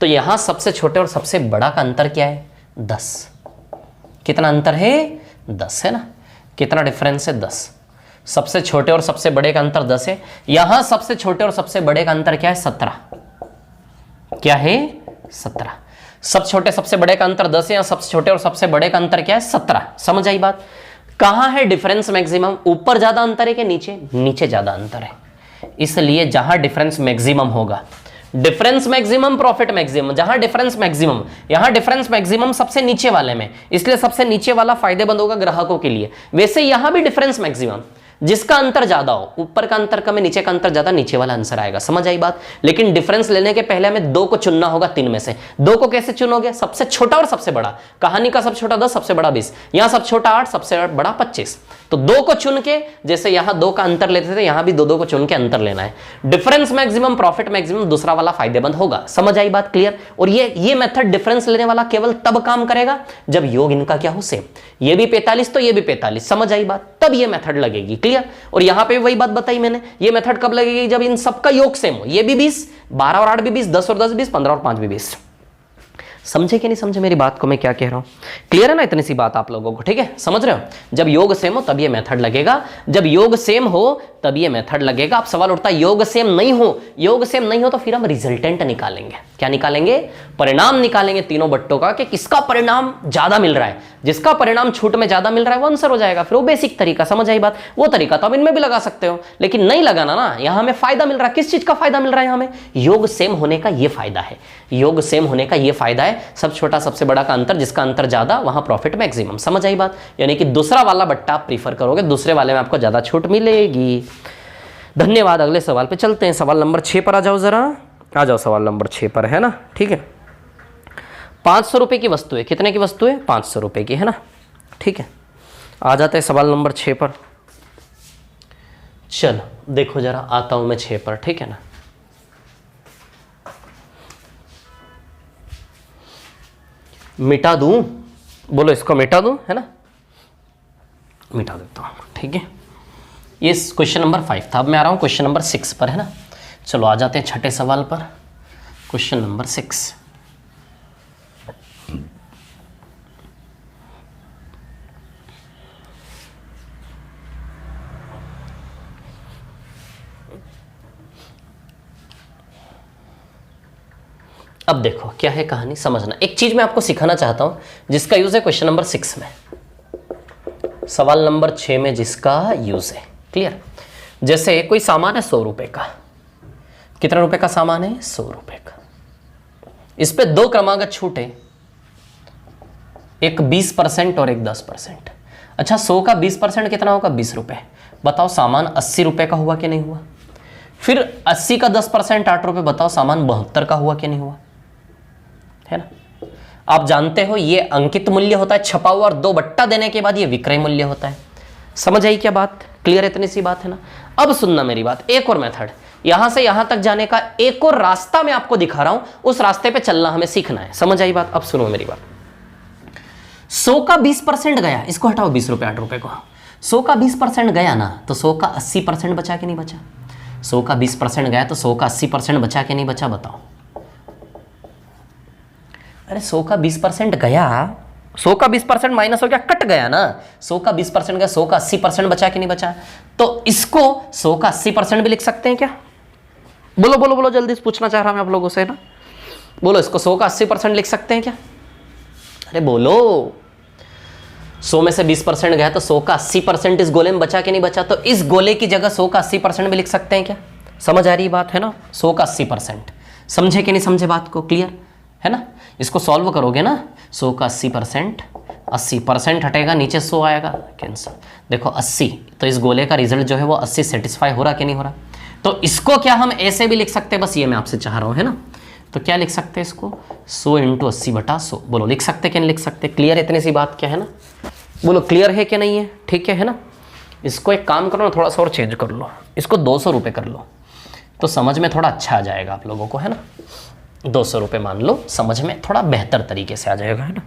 तो यहां सबसे छोटे और सबसे बड़ा का अंतर क्या है, 10। कितना अंतर है, 10, है ना। कितना डिफरेंस है, 10। सबसे छोटे और सबसे बड़े का अंतर 10 है। यहां सबसे छोटे और सबसे बड़े का अंतर क्या है, 17। क्या है, 17। सबसे छोटे सबसे बड़े का अंतर 10 है, यहां सबसे छोटे और सबसे बड़े का अंतर क्या है, 17। समझ आई बात। कहां है डिफरेंस मैक्सिमम, ऊपर ज्यादा अंतर है कि नीचे, नीचे ज्यादा अंतर है। इसलिए जहां डिफरेंस मैक्सिमम होगा, डिफरेंस मैक्सिमम प्रॉफिट मैक्सिमम, जहां डिफरेंस मैक्सिमम, यहां डिफरेंस मैक्सिमम सबसे नीचे वाले में, इसलिए सबसे नीचे वाला फायदेमंद होगा ग्राहकों के लिए। वैसे यहां भी डिफरेंस मैक्सिमम, जिसका अंतर ज्यादा हो, ऊपर का अंतर कम है, नीचे का अंतर ज्यादा, नीचे वाला आंसर आएगा। समझ आई बात। लेकिन डिफरेंस लेने के पहले हमें 2 को चुनना होगा 3 में से। 2 को कैसे चुनोगे, सबसे छोटा और सबसे बड़ा। कहानी का सबसे छोटा 10, सबसे बड़ा 20, यहां सबसे छोटा 8, सबसे बड़ा 25। तो 2 को चुन के, जैसे यहां 2 का अंतर लेते थे, यहां भी 2 को चुन के अंतर लेना है। डिफरेंस मैक्सिमम प्रॉफिट मैक्सिमम दूसरा वाला फायदेमंद होगा। समझ आई बात, क्लियर। और ये मेथड डिफरेंस लेने वाला केवल तब काम करेगा जब योग इनका क्या हो, सेम। ये भी 45 तो ये भी 45, समझ आई बात, तब ये मेथड लगेगी, क्लियर। और यहां पे वही बात बताई मैंने, ये मेथड कब लगेगी, जब इन सबका योग सेम हो। ये भी 20, 12 और 8 भी 20, 10 और 10 20, 15 और 5 भी 20। समझे कि नहीं समझे मेरी बात को, मैं क्या कह रहा हूं, क्लियर है ना। इतनी सी बात आप लोगों को, ठीक है, समझ रहे हो। जब योग सेम हो तब ये मेथड लगेगा, जब योग सेम हो तब ये मेथड लगेगा। अब सवाल उठता है योग सेम नहीं हो, योग सेम नहीं हो तो फिर हम रिजल्टेंट निकालेंगे। क्या निकालेंगे? परिणाम निकालेंगे तीनों बट्टों का कि किसका परिणाम ज्यादा मिल रहा है। जिसका परिणाम छूट में ज्यादा मिल रहा है वो आंसर हो जाएगा। फिर वो बेसिक तरीका, समझ आई बात? वो तरीका तो अब इनमें भी लगा सकते हो, लेकिन नहीं लगाना ना। यहां हमें फायदा मिल रहा है। किस चीज का फायदा मिल रहा है? यहां हमें योग सेम होने का ये फायदा है, योग सेम होने का ये फायदा है। सब छोटा सबसे बड़ा का अंतर, जिसका अंतर ज्यादा वहां प्रॉफिट मैक्सिमम। समझ आई बात? यानी कि दूसरा वाला बट्टा आप प्रीफर करोगे, दूसरे वाले में आपको ज्यादा छूट मिलेगी। धन्यवाद। अगले सवाल पे चलते हैं। सवाल नंबर 6 पर आ जाओ जरा, आ जाओ सवाल नंबर 6 पर, है ना? ठीक है, 500 रुपए की वस्तु है। कितने की वस्तु है? 500 रुपए की, है ना? ठीक है, आ जाते हैं सवाल नंबर 6 पर। चलो देखो जरा, आता हूं मैं 6 पर, ठीक है ना? मिटा दूं? बोलो, इसको मिटा दूं, है ना? मिटा देता हूं, ठीक है। ये क्वेश्चन नंबर 5 था। अब मैं आ रहा हूं क्वेश्चन नंबर 6 पर, है ना? चलो आ जाते हैं छठे सवाल पर, क्वेश्चन नंबर 6। अब देखो क्या है कहानी, समझना। एक चीज मैं आपको सिखाना चाहता हूं जिसका यूज है क्वेश्चन नंबर 6 में, सवाल नंबर 6 में जिसका यूज है। क्लियर? जैसे कोई सामान है 100 रुपए का। कितने रुपए का सामान है? 100 रुपए का। इस पे दो क्रमागत छूटे, एक 20% और एक 10%। अच्छा, 100 का 20% कितना होगा? 20 रुपए। बताओ सामान 80 रुपए का हुआ कि नहीं हुआ? फिर 80 का 10% 8 रुपए। बताओ सामान 72 का हुआ कि नहीं हुआ? है ना? आप जानते हो ये अंकित मूल्य होता है छपा हुआ, और 2 बट्टा देने के बाद ये विक्रय मूल्य होता है। समझ आई क्या बात? क्लियर है? इतनी सी बात है ना? अब सुनना मेरी बात, एक और मेथड, यहां से यहां तक जाने का एक और रास्ता मैं आपको दिखा रहा हूं, उस रास्ते पे चलना हमें सीखना है। समझ आई बात? अब सुनो मेरी बात। 100 का 20% गया, इसको हटाओ 20 रुपए 8 रुपए को। 100 का 20% गया ना, तो 100 का 80% बचा कि नहीं बचा? 100 का 20% गया तो 100 का 80% बचा कि नहीं बचा? बताओ। अरे 100 का 20% गया, 100 का 20% माइनस हो गया, कट गया ना। 100 का 20% गया, 100 का 80% बचा कि नहीं बचा? तो इसको 100 का 80% भी लिख सकते हैं क्या? बोलो बोलो बोलो, जल्दी से पूछना चाह रहा हूं मैं आप लोगों से ना। बोलो, इसको 100 का 80% लिख सकते हैं क्या? अरे बोलो। 100 में से 20% गया तो 100 का 80% इस गोले में बचा कि नहीं बचा? तो इस गोले की जगह 100 का 80% भी लिख सकते हैं क्या? समझ आ रही बात है ना? 100 का 80%। समझे कि नहीं समझे बात को? क्लियर है ना? इसको सॉल्व करोगे ना, 100 का 80%, 80% हटेगा, नीचे 100 आएगा, कैंसिल। देखो 80, तो इस गोले का रिजल्ट जो है वो 80 सेटिस्फाई हो रहा कि नहीं हो रहा? तो इसको क्या हम ऐसे भी लिख सकते हैं, बस ये मैं आपसे चाह रहा हूं, है ना? तो क्या लिख सकते हैं इसको? 100 × 80/100। बोलो, लिख सकते कि नहीं लिख सकते? क्लियर है? इतनी सी बात क्या है ना? बोलो, क्लियर है कि नहीं है? ठीक है ना? इसको एक काम करो ना, थोड़ा सा और चेंज कर लो, इसको 200 रुपये कर लो, तो समझ में थोड़ा अच्छा आ जाएगा आप लोगों को, है ना? 200 रुपये मान लो, समझ में थोड़ा बेहतर तरीके से आ जाएगा, है ना?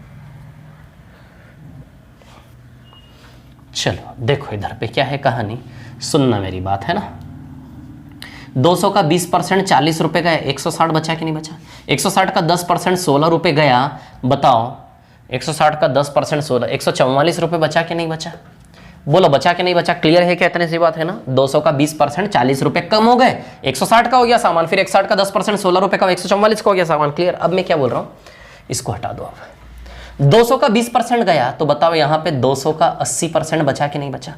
चलो देखो इधर पे क्या है कहानी, सुनना मेरी बात, है ना? 200 का 20% 40 रुपये गया, 160 बचा कि नहीं बचा? 160 का 10% 16 रुपये गया। बताओ 160 का 10% 16, 144 रुपये बचा कि नहीं बचा? बोलो, बचा कि नहीं बचा? क्लियर है क्या? इतनी सी बात है ना? 200 का 20% 40 रुपये कम हो गए, 160 का हो गया सामान, फिर 160 का 10% 16 रुपये का, 144 का हो गया सामान। क्लियर? अब मैं क्या बोल रहा हूँ, इसको हटा दो। अब 200 का 20% गया, तो बताओ यहाँ पे 200 का 80% बचा कि नहीं बचा?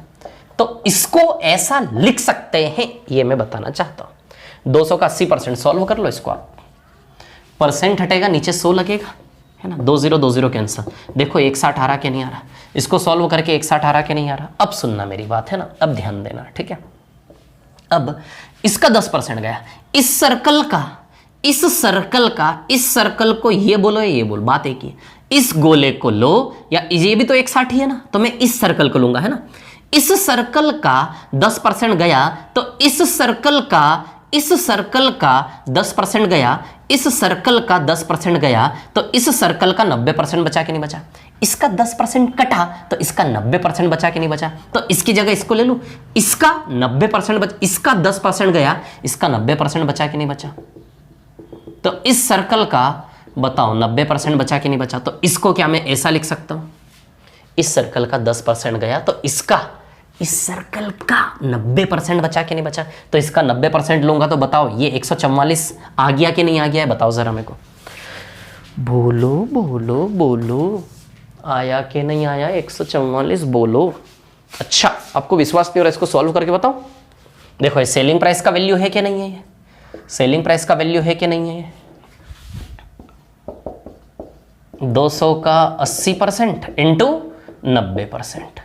तो इसको ऐसा लिख सकते हैं, ये मैं बताना चाहता हूं। 200 का 80% सॉल्व कर लो इसको आप, परसेंट हटेगा, नीचे 100 लगेगा, है ना? 2 0 2 0 कैंसिल। देखो 160 आ रहा कि नहीं आ रहा? इसको सॉल्व करके 160 आ रहा कि नहीं आ रहा? अब सुनना मेरी बात, है ना? अब ध्यान देना, ठीक है? अब इसका 10% गया, इस सर्कल का को ये बोलो, ये बोल, बात एक ही। इस गोले को लो, या ये भी तो 160 ही है ना, तो मैं इस सर्कल को लूंगा, है ना? इस सर्कल का 10% गया, तो इस सर्कल का 10% गया, इस सर्कल का 10% गया, तो इस सर्कल का 90% बचा कि नहीं बचा? इसका 10% कटा, तो इसका 90% बचा कि नहीं बचा? तो इसकी जगह इसको ले लूं, इसका 90% बचा, इसका 10% गया, इसका 90% बचा कि नहीं बचा? तो इस सर्कल का बताओ 90% बचा कि नहीं बचा? तो इसको क्या मैं ऐसा लिख सकता हूं, इस सर्कल का 10% गया, तो इसका इस सर्कल का 90% बचा कि नहीं बचा? तो इसका 90% लूंगा तो बताओ ये 144 आ गया कि नहीं आ गया है? बताओ जरा मेरे को, बोलो बोलो बोलो, आया कि नहीं आया 144? बोलो। अच्छा, आपको विश्वास नहीं हो रहा, इसको सॉल्व करके बताओ। देखो ये सेलिंग प्राइस का वैल्यू है कि नहीं है? ये सेलिंग प्राइस का वैल्यू है कि नहीं है? 200 का 80% इंटू 90%।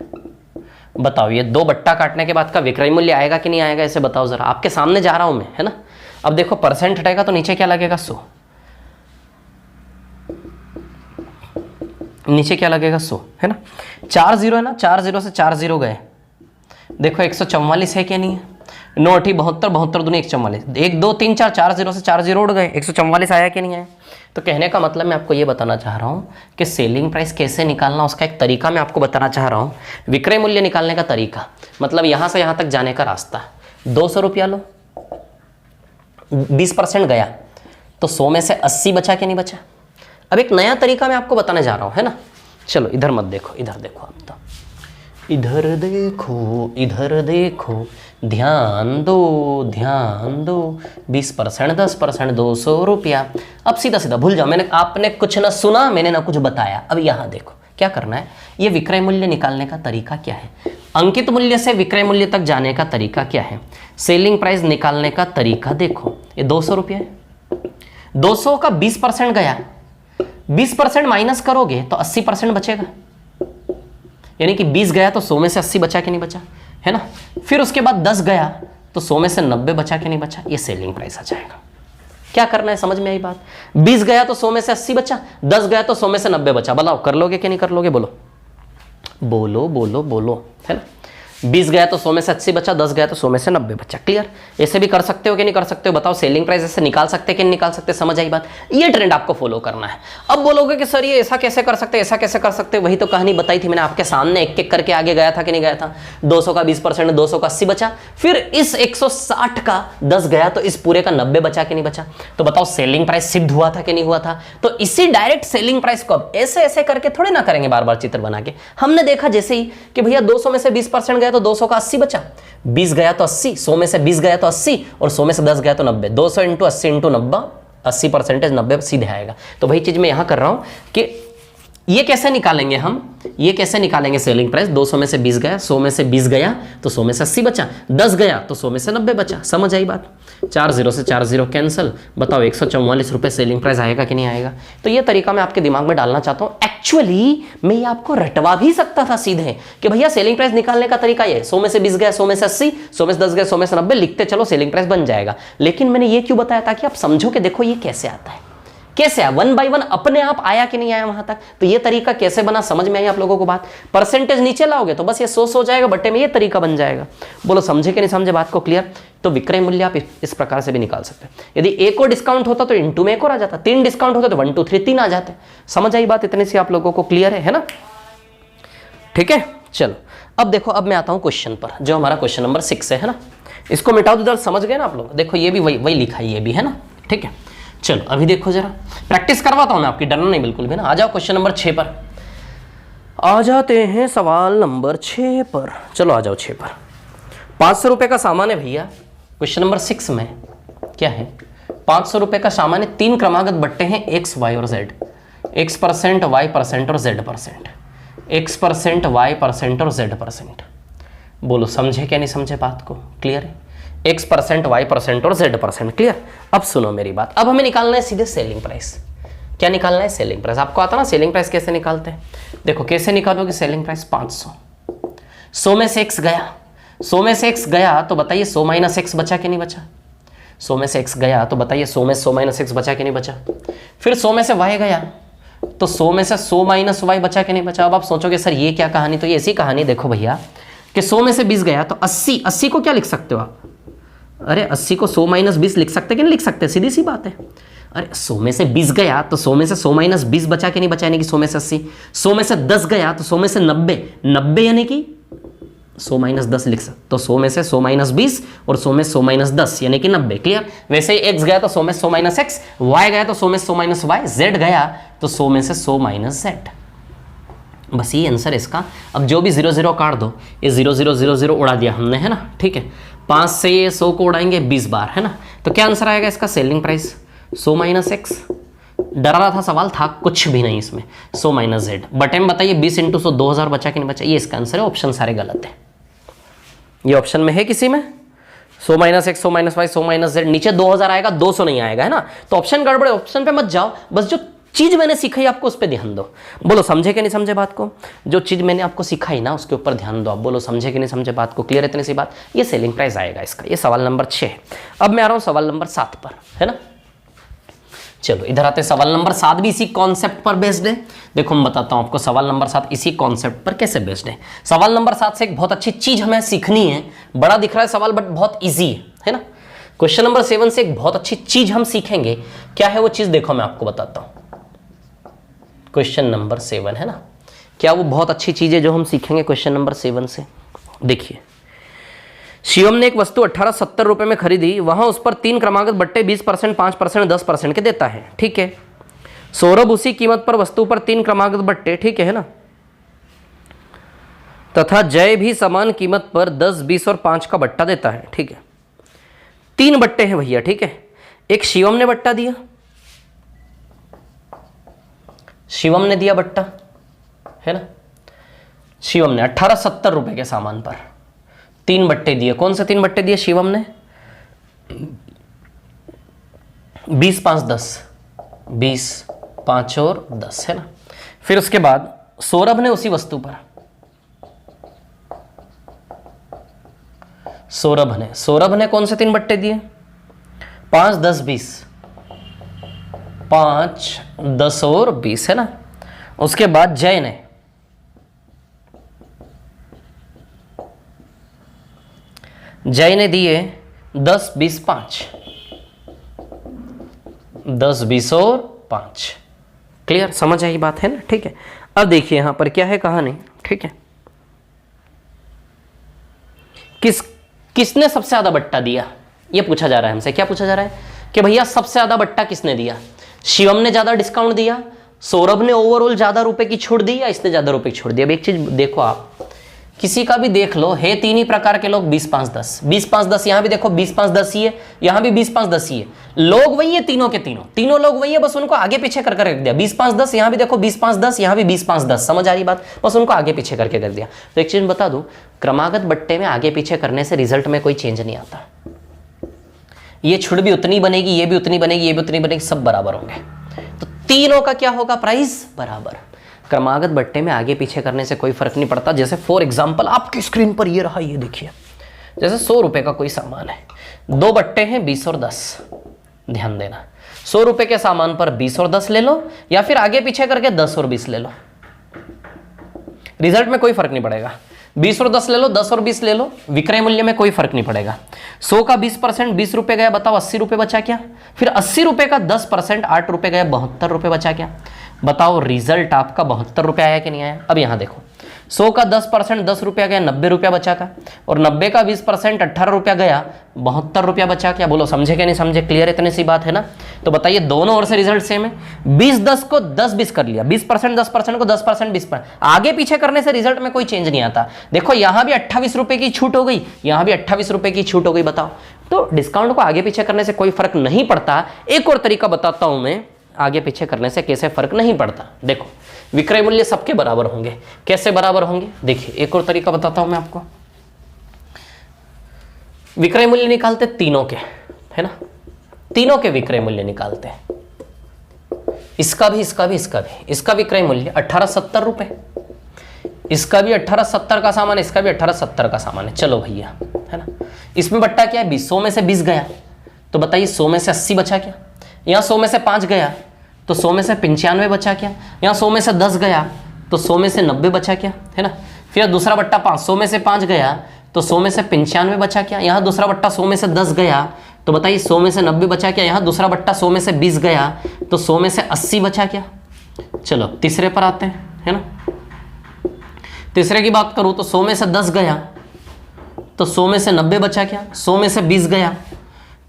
बताओ ये 2 बट्टा काटने के बाद का विक्रय मूल्य आएगा कि नहीं आएगा? इसे बताओ जरा, आपके सामने जा रहा हूं मैं, है ना। अब देखो परसेंट हटेगा तो नीचे क्या लगेगा? 100। नीचे क्या लगेगा? 100, है ना। 4 0 है ना, 4 0 से 4 0 गए। देखो 144 है क्या नहीं है? 9 8 72, 72 दूनी 144, 1 2 3 4, 4 0 से 4 0 उड़ गए, 144 आया कि नहीं आया? तो कहने का मतलब मैं आपको ये बताना चाह रहा हूँ कि सेलिंग प्राइस कैसे निकालना, उसका एक तरीका मैं आपको बताना चाह रहा हूँ। विक्रय मूल्य निकालने का तरीका, मतलब यहाँ से यहाँ तक जाने का रास्ता। 200 रुपया लो, 20% गया तो 100 में से 80 बचा कि नहीं बचा? अब एक नया तरीका मैं आपको बताने जा रहा हूँ, है ना। चलो इधर मत देखो, इधर देखो आप तो, इधर देखो, इधर देखो, ध्यान दो ध्यान दो। 20%, 10%, 200 रुपया। अब सीधा सीधा भूल जाओ, मैंने आपने कुछ ना सुना, मैंने ना कुछ बताया। अब यहाँ देखो क्या करना है, ये विक्रय मूल्य निकालने का तरीका क्या है, अंकित मूल्य से विक्रय मूल्य तक जाने का तरीका क्या है, सेलिंग प्राइस निकालने का तरीका देखो। ये 200 रुपया है, 200 का 20% गया, 20% माइनस करोगे तो 80% बचेगा, यानी कि 20 गया तो 100 में से 80 बचा कि नहीं बचा, है ना। फिर उसके बाद 10 गया तो 100 में से 90 बचा कि नहीं बचा, ये सेलिंग प्राइस आ जाएगा। क्या करना है, समझ में आई बात? 20 गया तो 100 में से 80 बचा, 10 गया तो 100 में से 90 बचा। बताओ कर लोगे कि नहीं कर लोगे? बोलो बोलो बोलो बोलो, है ना। 20 गया तो 100 में से 80 बचा, 10 गया तो 100 में से 90 बचा। क्लियर? ऐसे भी कर सकते हो कि नहीं कर सकते हो? बताओ सेलिंग प्राइस ऐसे निकाल सकते कि नहीं निकाल सकते? समझ आई बात? ये ट्रेंड आपको फॉलो करना है। अब बोलोगे कि सर ये ऐसा कैसे कर सकते, ऐसा कैसे कर सकते? वही तो कहानी बताई थी मैंने आपके सामने, एक एक करके आगे गया था कि नहीं गया था। 200 का 20%, 200 का 80 बचा, फिर इस 160 का 10 गया तो इस पूरे का 90 बचा कि नहीं बचा। तो बताओ सेलिंग प्राइस सिद्ध हुआ था कि नहीं हुआ था? तो इसी डायरेक्ट सेलिंग प्राइस को अब ऐसे ऐसे करके थोड़े ना करेंगे, बार बार चित्र बना के। हमने देखा जैसे ही कि भैया 200 में से 20% गया तो 200 का 80 बचा, 20 गया तो 80, 100 में से 20 गया तो 80 और 100 में से 10 गया तो 90। 200 इंटू 80 इंटू 90, 80% 90 सीधे आएगा। तो वही चीज मैं यहां कर रहा हूं कि ये कैसे निकालेंगे हम, ये कैसे निकालेंगे सेलिंग प्राइस। 200 में से 20 गया, 100 में से 20 गया तो 100 में से 80 बचा, 10 गया तो 100 में से 90 बचा। समझ आई बात? 4 0 से 4 0 कैंसिल। बताओ 144 रुपये सेलिंग प्राइस आएगा कि नहीं आएगा? तो ये तरीका मैं आपके दिमाग में डालना चाहता हूँ। एक्चुअली मैं ये आपको रटवा भी सकता था सीधे कि भैया सेलिंग प्राइस निकालने का तरीका ये, 100 में से 20 गया, 100 में से 80, 100 में से 10 गया, 100 में से 90, लिखते चलो सेलिंग प्राइस बन जाएगा। लेकिन मैंने ये क्यों बताया? ताकि आप समझो कि देखो ये कैसे आता है, कैसे आया, 1 बाय 1 अपने आप आया कि नहीं आया वहां तक। तो ये तरीका कैसे बना, समझ में आई आप लोगों को बात? परसेंटेज नीचे लाओगे तो बस ये 100 हो जाएगा बट्टे में, ये तरीका बन जाएगा। बोलो समझे कि नहीं समझे बात को? क्लियर? तो विक्रय मूल्य आप इस प्रकार से भी निकाल सकते हैं। यदि एक और डिस्काउंट होता तो इंटू में एक और आ जाता, 3 डिस्काउंट होता तो 1 2 3 3 आ जाते। समझ आई बात? इतने से आप लोगों को क्लियर है ना? ठीक है, चलो अब देखो, अब मैं आता हूं क्वेश्चन पर, जो हमारा क्वेश्चन नंबर 6 है ना। इसको मिटाओ तो इधर समझ गए ना आप लोग? देखो ये भी वही लिखा है, ये भी है ना। ठीक है, चलो अभी देखो जरा, प्रैक्टिस करवाता हूं मैं आपकी, डरना नहीं बिल्कुल भी ना। आ जाओ क्वेश्चन नंबर 6 पर, आ जाते हैं सवाल नंबर 6 पर। चलो आ जाओ 6 पर। 500 रुपए का सामान है भैया, क्वेश्चन नंबर 6 में क्या है? 500 रुपए का सामान है, 3 क्रमागत बट्टे हैं x, y और z, x%, y% और z%, x%, y% और z%। बोलो समझे क्या नहीं समझे बात को? क्लियर है? x%, y% और z%। क्लियर? अब सुनो मेरी बात, अब हमें निकालना है सीधे सेलिंग प्राइस। क्या निकालना है? Selling price. आपको आता ना सेलिंग प्राइस कैसे निकालते हैं? देखो कैसे निकालोगे सेलिंग प्राइस? 500, 100 में से x गया, 100 में से x गया तो बताइए 100 माइनस x बचा कि नहीं बचा? 100 में से x गया तो बताइए 100 में 100 माइनस x बचा कि नहीं बचा? फिर 100 में से y गया तो 100 में से 100 माइनस y बचा कि नहीं बचा? अब आप सोचोगे सर ये क्या कहानी, तो ये ऐसी कहानी देखो भैया कि 100 में से 20 गया तो 80, 80 को क्या लिख सकते हो आप? अरे 80 को 100 माइनस 20 लिख सकते कि नहीं लिख सकते? सीधी सी बात है। अरे 100 में से 20 गया तो 100 में से 100 माइनस 20 बचा कि नहीं बचा, यानी कि 100 में से 80। 100 में से 10 गया तो 100 में से 90, 90 यानी कि 100 माइनस 10 लिख सकते, तो 100 में से 100 माइनस 20 और 100 में 100 माइनस 10 यानी कि 90। क्लियर? वैसे ही x गया तो 100 में 100 माइनस x, y गया तो 100 में 100 माइनस y, z गया तो 100 में से 100 माइनस z। बस ये आंसर है इसका। अब जो भी 0 0 काट दो, ये 0 0 0 0 उड़ा दिया हमने, है ना, ठीक है। 5 से ये 100 को उड़ाएंगे 20 बार, है ना, तो क्या आंसर आएगा इसका? Selling price 100 minus x. डरा रहा था सवाल, था कुछ भी नहीं इसमें, 100 माइनस जेड। बटे में बताइए 20 इंटू 100 2000 बचा कि नहीं बचा? ये इसका आंसर है। ऑप्शन सारे गलत है। ये ऑप्शन में है किसी में 100 minus X, 100 minus Y, 100 minus Z, नीचे 2000 आएगा, 200 नहीं आएगा, है ना। तो ऑप्शन गड़बड़, ऑप्शन पे मत जाओ, बस जो चीज मैंने सिखाई आपको उस पर ध्यान दो। बोलो समझे कि नहीं समझे बात को? जो चीज मैंने आपको सिखाई ना उसके ऊपर ध्यान दो आप। बोलो समझे कि नहीं समझे बात को? क्लियर है इतनी सी बात? ये सेलिंग प्राइस आएगा इसका। ये सवाल नंबर 6 है। अब मैं आ रहा हूं सवाल नंबर 7 पर, है ना। चलो इधर आते, सवाल नंबर 7 भी इसी कॉन्सेप्ट पर बेस्ड है। देखो मैं बताता हूं आपको सवाल नंबर 7 इसी कॉन्सेप्ट पर कैसे बेस्ड है। सवाल नंबर 7 से एक बहुत अच्छी चीज हमें सीखनी है। बड़ा दिख रहा है सवाल बट बहुत ईजी है ना। क्वेश्चन नंबर 7 से एक बहुत अच्छी चीज हम सीखेंगे। क्या है वो चीज? देखो मैं आपको बताता हूं। क्वेश्चन नंबर 7 है ना, क्या वो बहुत अच्छी चीज है जो हम सीखेंगे क्वेश्चन नंबर 7 से? देखिए, शिवम ने एक वस्तु 1870 रुपए में खरीदी, वहां उस पर 3 क्रमागत बट्टे 20%, 5%, 10% के देता है, ठीक है। सौरभ उसी कीमत पर वस्तु पर 3 क्रमागत बट्टे, ठीक है ना, तथा जय भी समान कीमत पर 10, 20 और 5 का बट्टा देता है, ठीक है। 3 बट्टे हैं भैया, ठीक है। एक शिवम ने बट्टा दिया, शिवम ने दिया बट्टा, है ना। शिवम ने 1870 रुपए के सामान पर 3 बट्टे दिए। कौन से 3 बट्टे दिए शिवम ने? 20, 5, 10, 20, 5 और 10, है ना। फिर उसके बाद सौरभ ने उसी वस्तु पर, सौरभ ने कौन से 3 बट्टे दिए? 5, 10, 20, 5, 10 और 20, है ना। उसके बाद जय ने दिए 10, 20, 5, 10, 20 और 5। क्लियर, समझ आई बात, है ना, ठीक है। अब देखिए यहां पर क्या है कहानी, ठीक है। किसने सबसे ज्यादा बट्टा दिया ये पूछा जा रहा है हमसे। क्या पूछा जा रहा है कि भैया सबसे ज्यादा बट्टा किसने दिया? शिवम ने ज्यादा डिस्काउंट दिया, सौरभ ने ओवरऑल ज्यादा रुपए की छूट दी, या इसने ज्यादा रुपए की छूट दी? अब एक चीज देखो, आप किसी का भी देख लो, है 3 ही प्रकार के लोग, 20, 5, 10, 20, 5, 10। यहां भी देखो 20, 5, 10 ही है, यहां भी 20, 5, 10 ही है। लोग वही है, तीनों के तीनों लोग वही है, बस उनको आगे पीछे कर रख दिया। 20, 5, 10, यहां भी देखो 20, 5, 10, यहां भी 20, 5, 10। समझ आ रही बात? बस उनको आगे पीछे करके कर दिया। तो एक चीज बता दूं, क्रमागत बट्टे में आगे पीछे करने से रिजल्ट में कोई चेंज नहीं आता। ये छुट भी उतनी बनेगी, ये भी उतनी बनेगी, ये भी उतनी बनेगी, सब बराबर होंगे। तो तीनों का क्या होगा? प्राइस बराबर। क्रमागत बट्टे में आगे पीछे करने से कोई फर्क नहीं पड़ता। जैसे फॉर एग्जांपल आपकी स्क्रीन पर ये रहा, ये देखिए, जैसे 100 रुपए का कोई सामान है, 2 बट्टे हैं 20 और 10। ध्यान देना, 100 रुपए के सामान पर 20 और 10 ले लो, या फिर आगे पीछे करके 10 और 20 ले लो, रिजल्ट में कोई फर्क नहीं पड़ेगा। 20 और 10 ले लो, 10 और 20 ले लो, विक्रय मूल्य में कोई फर्क नहीं पड़ेगा। 100 का 20%, 20 रुपए गया, बताओ 80 रुपए बचा क्या? फिर 80 रुपए का 10%, 8 रुपए गया, 72 रुपए बचा क्या? बताओ रिजल्ट आपका 72 रुपए आया कि नहीं आया? अब यहां देखो, 100 का 10%, 10 रुपया गया, 90 रुपया बचा का, और 90 का 20%, 18 रुपया गया, 72 रुपया बचा क्या? बोलो समझे क्या नहीं समझे? क्लियर, इतनी सी बात है ना। तो बताइए दोनों ओर से रिजल्ट सेम है। 20, 10 को 10, 20 कर लिया, 20%, 10% को 10%, 20%। आगे पीछे करने से रिजल्ट में कोई चेंज नहीं आता। देखो यहां भी 28 रुपए की छूट हो गई, यहां भी 28 रुपए की छूट हो गई। बताओ, तो डिस्काउंट को आगे पीछे करने से कोई फर्क नहीं पड़ता। एक और तरीका बताता हूं मैं, आगे पीछे करने से कैसे फर्क नहीं पड़ता। देखो, विक्रय मूल्य सबके बराबर होंगे। कैसे बराबर होंगे? देखिए एक और तरीका बताता हूं मैं आपको। विक्रय मूल्य निकालते तीनों के, है ना, तीनों के विक्रय मूल्य निकालते हैं। इसका भी, इसका भी, इसका भी। इसका विक्रय मूल्य 1870 रुपए, इसका भी 1870 का सामान, इसका भी 1870 का सामान है। चलो भैया, है ना, इसमें बट्टा क्या है? 100 में से 20 गया, तो बताइए 100 में से 80 बचा क्या? यहाँ 100 में से 5 गया, तो 100 में से 95 बचा क्या? यहाँ 100 में से 10 गया, तो 100 में से 90 बचा क्या? है ना। फिर दूसरा बट्टा 500 में से 5 गया, तो 100 में से 95 बचा क्या? यहाँ दूसरा बट्टा 100 में से 10 गया, तो बताइए 100 में से 90 बचा क्या? यहाँ दूसरा बट्टा 100 में से 20 गया, तो 100 में से 80 बचा क्या? चलो तीसरे पर आते हैं, है ना। तीसरे की बात करूँ तो 100 में से 10 गया, तो 100 में से 90 बचा क्या? 100 में से 20 गया,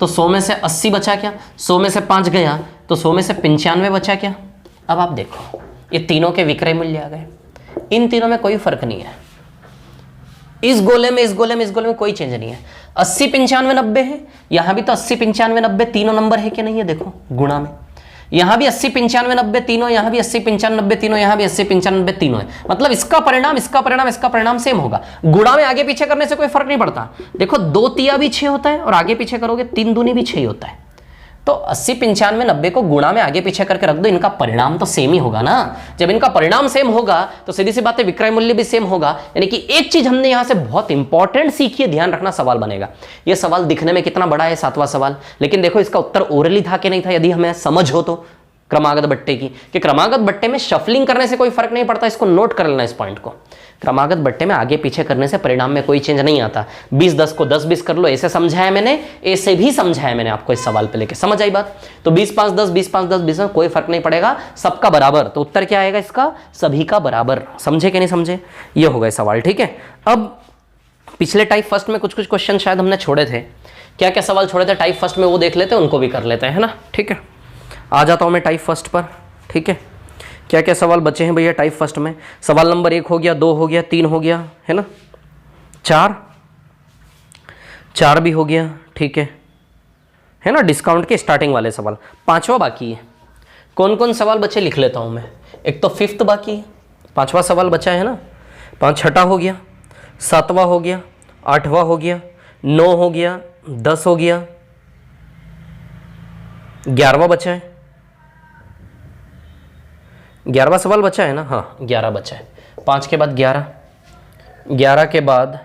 तो 100 में से 80 बचा क्या? 100 में से 5 गया, तो 100 में से 95 बचा क्या? अब आप देखो, ये तीनों के विक्रय मूल्य आ गए। इन तीनों में कोई फर्क नहीं है, इस गोले में, इस गोले में, इस गोले में कोई चेंज नहीं है। 80 95 90 है, यहां भी तो 80 95 90 तीनों नंबर है कि नहीं है, देखो गुणा में, यहां भी 80 95 90 तीनों, यहां भी 80 95 90 तीनों, यहां भी 80 95 90 तीनों है। मतलब इसका परिणाम, इसका परिणाम, इसका परिणाम सेम होगा। गुणा में आगे पीछे करने से कोई फर्क नहीं पड़ता। देखो 2 तिया भी 6 होता है और आगे पीछे करोगे 3 दूनी भी 6 ही होता है। तो 80 95 90 को गुणा में आगे पीछे करके रख दो, इनका परिणाम तो सेम ही होगा ना। जब इनका परिणाम सेम होगा तो सीधी सी बात है विक्रय मूल्य भी सेम होगा। यानी कि एक चीज हमने यहां से बहुत इंपॉर्टेंट सीखी है, ध्यान रखना, सवाल बनेगा। यह सवाल दिखने में कितना बड़ा है, 7वां सवाल, लेकिन देखो इसका उत्तर ओरली था कि नहीं था, यदि हमें समझ हो तो क्रमागत बट्टे की, कि क्रमागत बट्टे में शफलिंग करने से कोई फर्क नहीं पड़ता। इसको नोट कर लेना इस पॉइंट को। क्रमागत बट्टे में आगे पीछे करने से परिणाम में कोई चेंज नहीं आता। 20 10 को 10 20 कर लो, ऐसे समझाया मैंने, ऐसे भी समझाया मैंने आपको इस सवाल पे लेके, समझ आई बात। तो 20 5 10 20 5 10 20 में कोई फर्क नहीं पड़ेगा, सबका बराबर। तो उत्तर क्या आएगा इसका, सभी का बराबर। समझे कि नहीं समझे, ये हो गए सवाल, ठीक है। अब पिछले टाइप फर्स्ट में कुछ कुछ क्वेश्चन शायद हमने छोड़े थे, क्या क्या सवाल छोड़े थे टाइप फर्स्ट में, वो देख लेते हैं, उनको भी कर लेते हैं ना, ठीक है। आ जाता हूं मैं टाइप फर्स्ट पर, ठीक है। क्या क्या सवाल बचे हैं भैया टाइप फर्स्ट में। सवाल नंबर 1 हो गया, 2 हो गया, 3 हो गया, है ना, 4 भी हो गया, ठीक है ना। डिस्काउंट के स्टार्टिंग वाले सवाल, 5वां बाकी है। कौन कौन सवाल बचे लिख लेता हूं मैं। एक तो 5th बाकी है, 5वां सवाल बचा है ना। 6ठा हो गया, 7वां हो गया, 8वां हो गया, 9 हो गया, 10 हो गया, 11वां बचा है। 11वां सवाल बचा है ना, हाँ 11 बचा है। 5 के बाद 11, 11 के बाद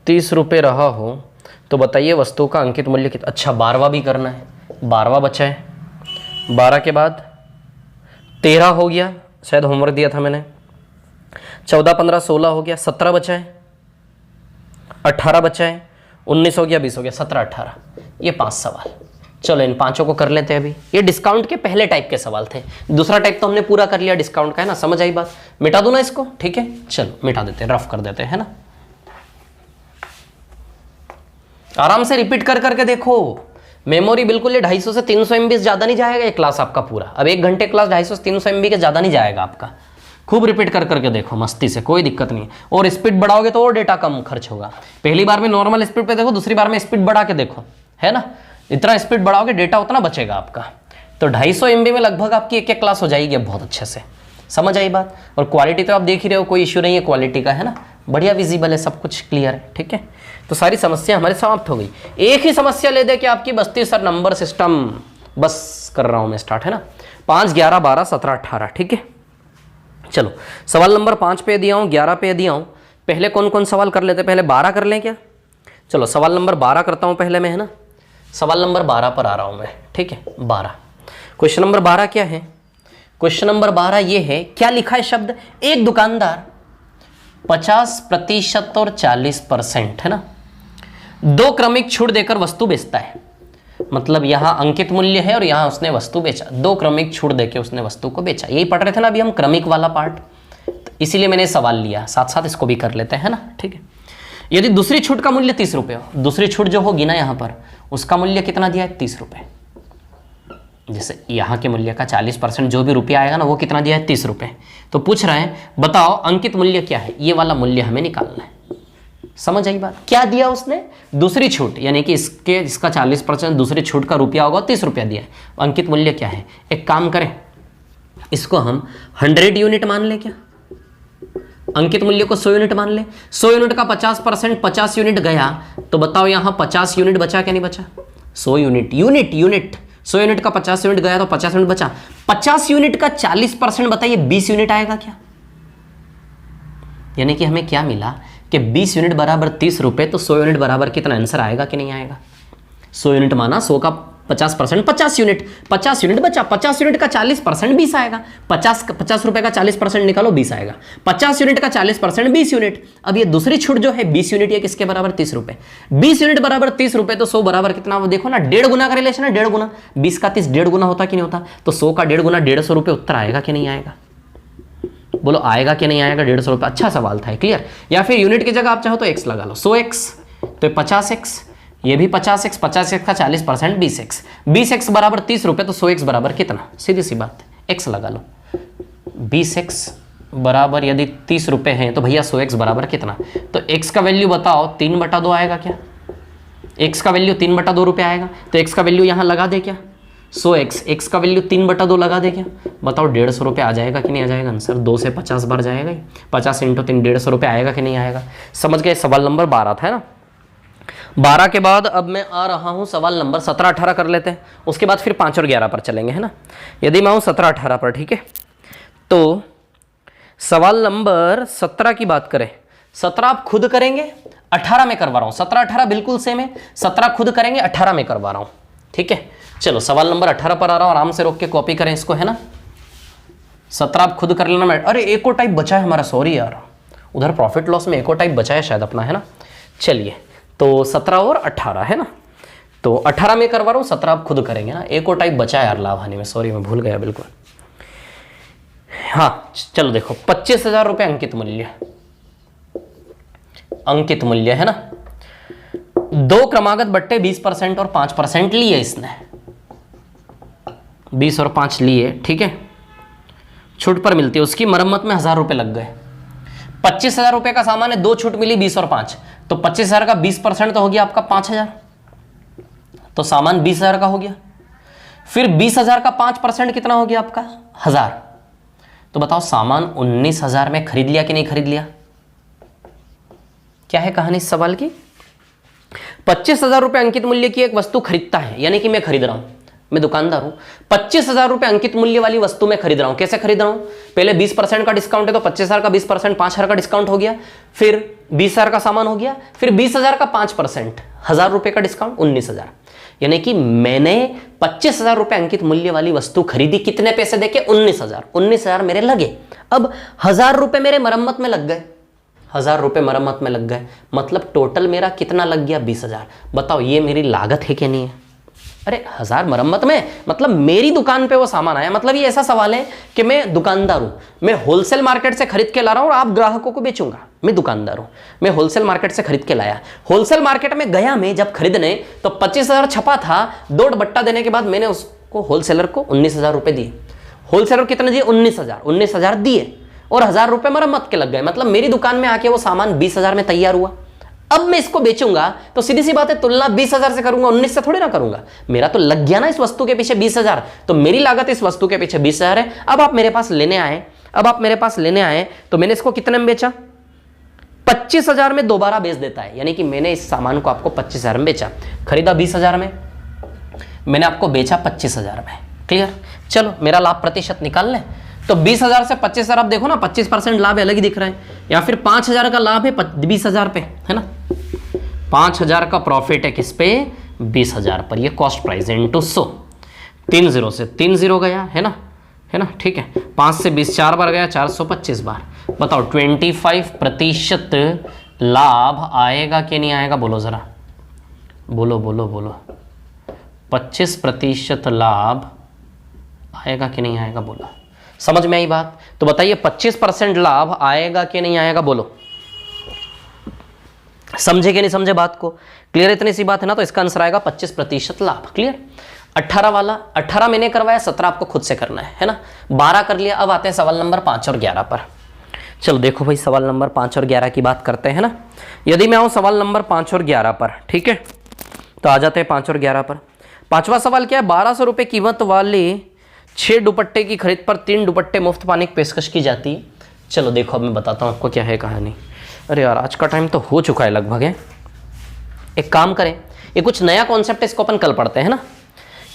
30 रुपये रहा हो तो बताइए वस्तु का अंकित मूल्य कितना। अच्छा 12वां भी करना है, 12वां बचा है। 12 के बाद 13 हो गया, शायद होमवर्क दिया था मैंने। 14 15 16 हो गया, 17 बचा है। 18 बचा है, 19 हो गया, 20 हो गया, 17 18, ये 5 सवाल। चलो इन 5 को कर लेते हैं अभी। ये डिस्काउंट के पहले टाइप के सवाल थे, दूसरा टाइप तो हमने पूरा कर लिया डिस्काउंट का, है ना। समझ आई बात, मिटा दूं ना इसको, ठीक है। चलो मिटा देते हैं, रफ कर देते हैं, है ना। आराम से रिपीट कर करके देखो, मेमोरी बिल्कुल ये 250 से 300 MB ज्यादा नहीं जाएगा ये क्लास आपका पूरा। अब 1 घंटे क्लास 250 से 300 MB के ज्यादा नहीं जाएगा आपका। खूब रिपीट कर करके देखो मस्ती से, कोई दिक्कत नहीं। और स्पीड बढ़ाओगे तो और डेटा कम खर्च होगा। पहली बार में नॉर्मल स्पीड पे देखो, दूसरी बार में स्पीड बढ़ा के देखो, है ना। इतना स्पीड बढ़ाओगे डेटा उतना बचेगा आपका। तो 250 MB में लगभग आपकी एक क्लास हो जाएगी बहुत अच्छे से। समझ आई बात। और क्वालिटी तो आप देख ही रहे हो, कोई इश्यू नहीं है क्वालिटी का, है ना। बढ़िया विजिबल है, सब कुछ क्लियर है, ठीक है। तो सारी समस्या हमारे समाप्त हो गई। एक ही समस्या ले दे कि आपकी बस्ती सर नंबर सिस्टम, बस कर रहा हूं मैं स्टार्ट, है ना। 5 11 12 17 18, ठीक है। चलो सवाल नंबर 5 पे दिया हूं, 11 पे दिया हूं। पहले कौन कौन सवाल कर लेते, पहले 12 कर लें क्या। चलो सवाल नंबर 12 करता हूं पहले मैं, है ना। सवाल नंबर 12 पर आ रहा हूं मैं, ठीक है। 12 क्वेश्चन नंबर 12 क्या है। क्वेश्चन नंबर 12 ये है, क्या लिखा है शब्द, एक दुकानदार 50% और 40%, है ना, 2 क्रमिक छूट देकर वस्तु बेचता है। मतलब यहां अंकित मूल्य है और यहां उसने वस्तु बेचा, 2 क्रमिक छूट देकर उसने वस्तु को बेचा। यही पढ़ रहे थे ना अभी हम, क्रमिक वाला पार्ट, तो इसीलिए मैंने सवाल लिया, साथ साथ इसको भी कर लेते हैं, है ना, ठीक है। यदि दूसरी छूट का मूल्य 30 रुपये हो, दूसरी छूट जो होगी ना यहां पर, उसका मूल्य कितना दिया है, 30 रुपये। जैसे यहाँ के मूल्य का 40% जो भी रुपया आएगा ना, वो कितना दिया है, 30 रुपये। तो पूछ रहे हैं बताओ अंकित मूल्य क्या है, ये वाला मूल्य हमें निकालना है। समझ आई बात। क्या दिया उसने, दूसरी छूट, यानी कि इसका 40% दूसरी छूट का रुपया होगा, 30 रुपया दिया है। अंकित मूल्य क्या है, एक काम करें, इसको हम 100 यूनिट मान ले क्या, अंकित मूल्य को 100 यूनिट मान ले। 100 यूनिट का 50% 50 यूनिट गया, तो बताओ यहाँ 50 यूनिट बचा क्या नहीं बचा, 100 यूनिट 100 यूनिट का 50 यूनिट गया तो 50 यूनिट बचा। 50 यूनिट का 40% बताइए 20 यूनिट आएगा क्या। यानी कि हमें क्या मिला कि 20 यूनिट बराबर 30 रुपये, तो 100 यूनिट बराबर कितना आंसर आएगा कि नहीं आएगा। 100 यूनिट माना, 100 का 50% 50 यूनिट, 50 यूनिट बचा, 50 यूनिट का 40% 20 आएगा। 50 रुपए का 40% निकालो 20 आएगा। 50 यूनिट का 40% 20 यूनिट। अब ये दूसरी छूट जो है 20 यूनिट, ये किसके बराबर, 30 रुपए। 20 यूनिट बराबर 30 रुपए, तो 100 बराबर कितना, वो देखो ना 1.5 गुना का रिलेशन है, 1.5 गुना। 20 का 30 1.5 गुना होता कि नहीं होता, तो 100 का 1.5 गुना 150 रुपये। उत्तर आएगा कि नहीं आएगा, बोलो आएगा कि नहीं आएगा, 150 रुपये। अच्छा सवाल था, क्लियर। या फिर यूनिट की जगह आप चाहो तो एक्स लगा लो, 100x तो 50x, ये भी 50x, 50x का 40% 20x, 20x बराबर 30 रुपये, तो 100x बराबर कितना, सीधी सी बात, x लगा लो। 20x बराबर यदि 30 रुपये हैं तो भैया 100x बराबर कितना, तो x का वैल्यू बताओ, 3/2 आएगा क्या, x का वैल्यू 3/2 रुपये आएगा, तो x का वैल्यू यहाँ लगा दे क्या, 100x, x का वैल्यू 3/2 लगा दे क्या, बताओ 150 रुपये आ जाएगा कि नहीं आ जाएगा आंसर, 2 से 50 बार जाएगा, 50 × 3 150 रुपये आएगा कि नहीं आएगा। समझ गए, सवाल नंबर 12 था ना। 12 के बाद अब मैं आ रहा हूँ सवाल नंबर 17 18 कर लेते हैं, उसके बाद फिर 5 और 11 पर चलेंगे, है ना। यदि मैं हूँ 17 18 पर, ठीक है, तो सवाल नंबर 17 की बात करें, 17 आप खुद करेंगे, 18 में करवा रहा हूँ, 17 18 बिल्कुल सेम है, 17 खुद करेंगे, 18 में करवा रहा हूँ, ठीक है। चलो सवाल नंबर 18 पर आ रहा हूँ, आराम से रोक के कॉपी करें इसको, है ना। 17 आप खुद कर लेना। मैं अरे एक और टाइप बचा है हमारा, सॉरी यार, उधर प्रॉफिट लॉस में एक और टाइप बचा है शायद अपना, है ना। चलिए तो 17 और 18 है ना, तो 18 में करवा रहा हूँ, 17 आप खुद करेंगे ना। एक और टाइप बचा है यार लाभ हानि में, सॉरी मैं भूल गया बिल्कुल। हाँ चलो देखो, 25,000 रुपये अंकित मूल्य, अंकित मूल्य है ना। 2 क्रमागत बट्टे 20% और 5% लिए इसने, 20 और 5 लिए, ठीक है, छूट पर मिलती है, उसकी मरम्मत में 1000 रुपये लग गए। 25,000 रुपये का सामान है, 2 छूट मिली 20 और 5, तो 25,000 का 20% तो हो गया आपका 5,000, तो सामान 20,000 का हो गया। फिर 20,000 का 5% कितना हो गया आपका 1000, तो बताओ सामान 19,000 में खरीद लिया कि नहीं खरीद लिया। क्या है कहानी इस सवाल की, 25,000 रुपये अंकित मूल्य की एक वस्तु खरीदता है, यानी कि मैं खरीद रहा हूं, मैं दुकानदार हूं, 25,000 रुपये अंकित मूल्य वाली वस्तु मैं खरीद रहा हूं। कैसे खरीद रहा हूं, पहले 20% का डिस्काउंट है, तो 25,000 का 20% 5,000 का डिस्काउंट हो गया, फिर 20,000 का सामान हो गया, फिर 20,000 का 5%, 1,000 रुपये का डिस्काउंट 19,000, यानी कि मैंने 25,000 रुपये अंकित मूल्य वाली वस्तु खरीदी, कितने पैसे देके 19,000, 19,000 मेरे लगे। अब 1,000 रुपये मेरे मरम्मत में लग गए, 1,000 रुपये मरम्मत में लग गए, मतलब टोटल मेरा कितना लग गया 20,000। बताओ ये मेरी लागत है कि नहीं है। अरे 1,000 मरम्मत में, मतलब मेरी दुकान पे वो सामान आया, मतलब ये ऐसा सवाल है कि मैं दुकानदार हूं, मैं होलसेल मार्केट से खरीद के ला रहा हूं और आप ग्राहकों को बेचूंगा। मैं दुकानदार हूं, मैं होलसेल मार्केट से खरीद के लाया, होलसेल मार्केट में गया मैं जब खरीदने, तो 25,000 छपा था, 2 बट्टा देने के बाद मैंने उसको होलसेलर को 19,000 रुपये दिए। होलसेलर कितने दिए 19,000 दिए, और 1,000 रुपये मरम्मत के लग गए, मतलब मेरी दुकान में आके वो सामान 20,000 में तैयार हुआ। अब मैं इसको बेचूंगा तो सीधी सी बात है, तुलना 20,000 से करूंगा, 19 से थोड़ी ना करूंगा, मेरा तो लग गया ना इस वस्तु के पीछे 20,000, तो मेरी लागत इस वस्तु के पीछे 20,000 है। अब आप मेरे पास लेने आए, तो मैंने इसको कितने में बेचा, 25,000 में दोबारा बेच देता है, यानी कि मैंने इस सामान को आपको 25,000 में बेचा, खरीदा 20,000 में, मैंने आपको बेचा 25,000 में। क्लियर, चलो मेरा लाभ प्रतिशत निकाल लें, तो 20,000 से 25,000 आप देखो ना, 25% लाभ अलग ही दिख रहा है, या फिर 5,000 का लाभ है 20,000 पे, है ना, 5,000 का प्रॉफिट है किस पे 20,000 पर, ये कॉस्ट प्राइस है इंटू 100, 3 0 से 3 0 गया, है ना, ठीक है, 5 से 20 4 बार गया, 425 बार। बताओ 25% लाभ आएगा कि नहीं आएगा, बोलो जरा, बोलो 25% लाभ आएगा कि नहीं आएगा, बोलो, समझ में आई बात। तो बताइए 25% लाभ आएगा कि नहीं आएगा, बोलो, समझे कि नहीं समझे बात को, क्लियर, इतनी सी बात है ना। तो इसका आंसर आएगा 25% लाभ। क्लियर, 18 वाला, 18 मैंने करवाया, 17 आपको खुद से करना है ना। 12 कर लिया, अब आते हैं सवाल नंबर 5 और 11 पर। चलो देखो भाई, सवाल नंबर 5 और 11 की बात करते हैं ना। यदि मैं आऊँ सवाल नंबर 5 और 11 पर, ठीक है, तो आ जाते हैं 5 और 11 पर। 5वां सवाल क्या है, 1,200 रुपये कीमत वाले 6 दुपट्टे की खरीद पर 3 दुपट्टे मुफ्त पाने की पेशकश की जाती है। चलो देखो अब मैं बताता हूँ आपको क्या है कहानी। अरे यार आज का टाइम तो हो चुका है लगभग है। एक काम करें, ये कुछ नया कॉन्सेप्ट है, इसको अपन कल पढ़ते हैं ना।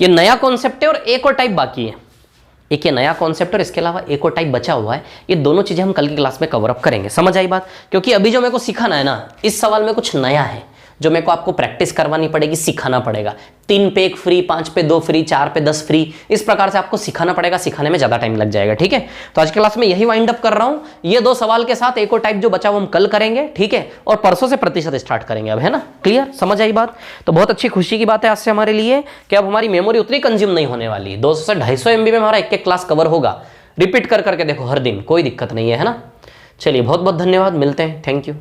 ये नया कॉन्सेप्ट है और एक और टाइप बाकी है। एक ये नया कॉन्सेप्ट और इसके अलावा एक और टाइप बचा हुआ है। ये दोनों चीजें हम कल की क्लास में कवर अप करेंगे। समझ आई बात? क्योंकि अभी जो मेरे को सिखाना है ना, इस सवाल में कुछ नया है जो मेरे को आपको प्रैक्टिस करवानी पड़ेगी, सिखाना पड़ेगा। 3 पे 1 फ्री, 5 पे 2 फ्री, 4 पे 10 फ्री, इस प्रकार से आपको सिखाना पड़ेगा। सिखाने में ज्यादा टाइम लग जाएगा, ठीक है। तो आज की क्लास में यही वाइंड अप कर रहा हूं। ये 2 सवाल के साथ एक और टाइप जो बचा वो हम कल करेंगे, ठीक है। और परसों से प्रतिशत स्टार्ट करेंगे अब, है ना। क्लियर, समझ आई बात? तो बहुत अच्छी खुशी की बात है आज से हमारे लिए कि अब हमारी मेमोरी उतनी कंज्यूम नहीं होने वाली। 200 से 250 MB में हमारा एक क्लास कवर होगा। रिपीट कर करके देखो हर दिन, कोई दिक्कत नहीं है ना। चलिए बहुत बहुत धन्यवाद, मिलते हैं, थैंक यू।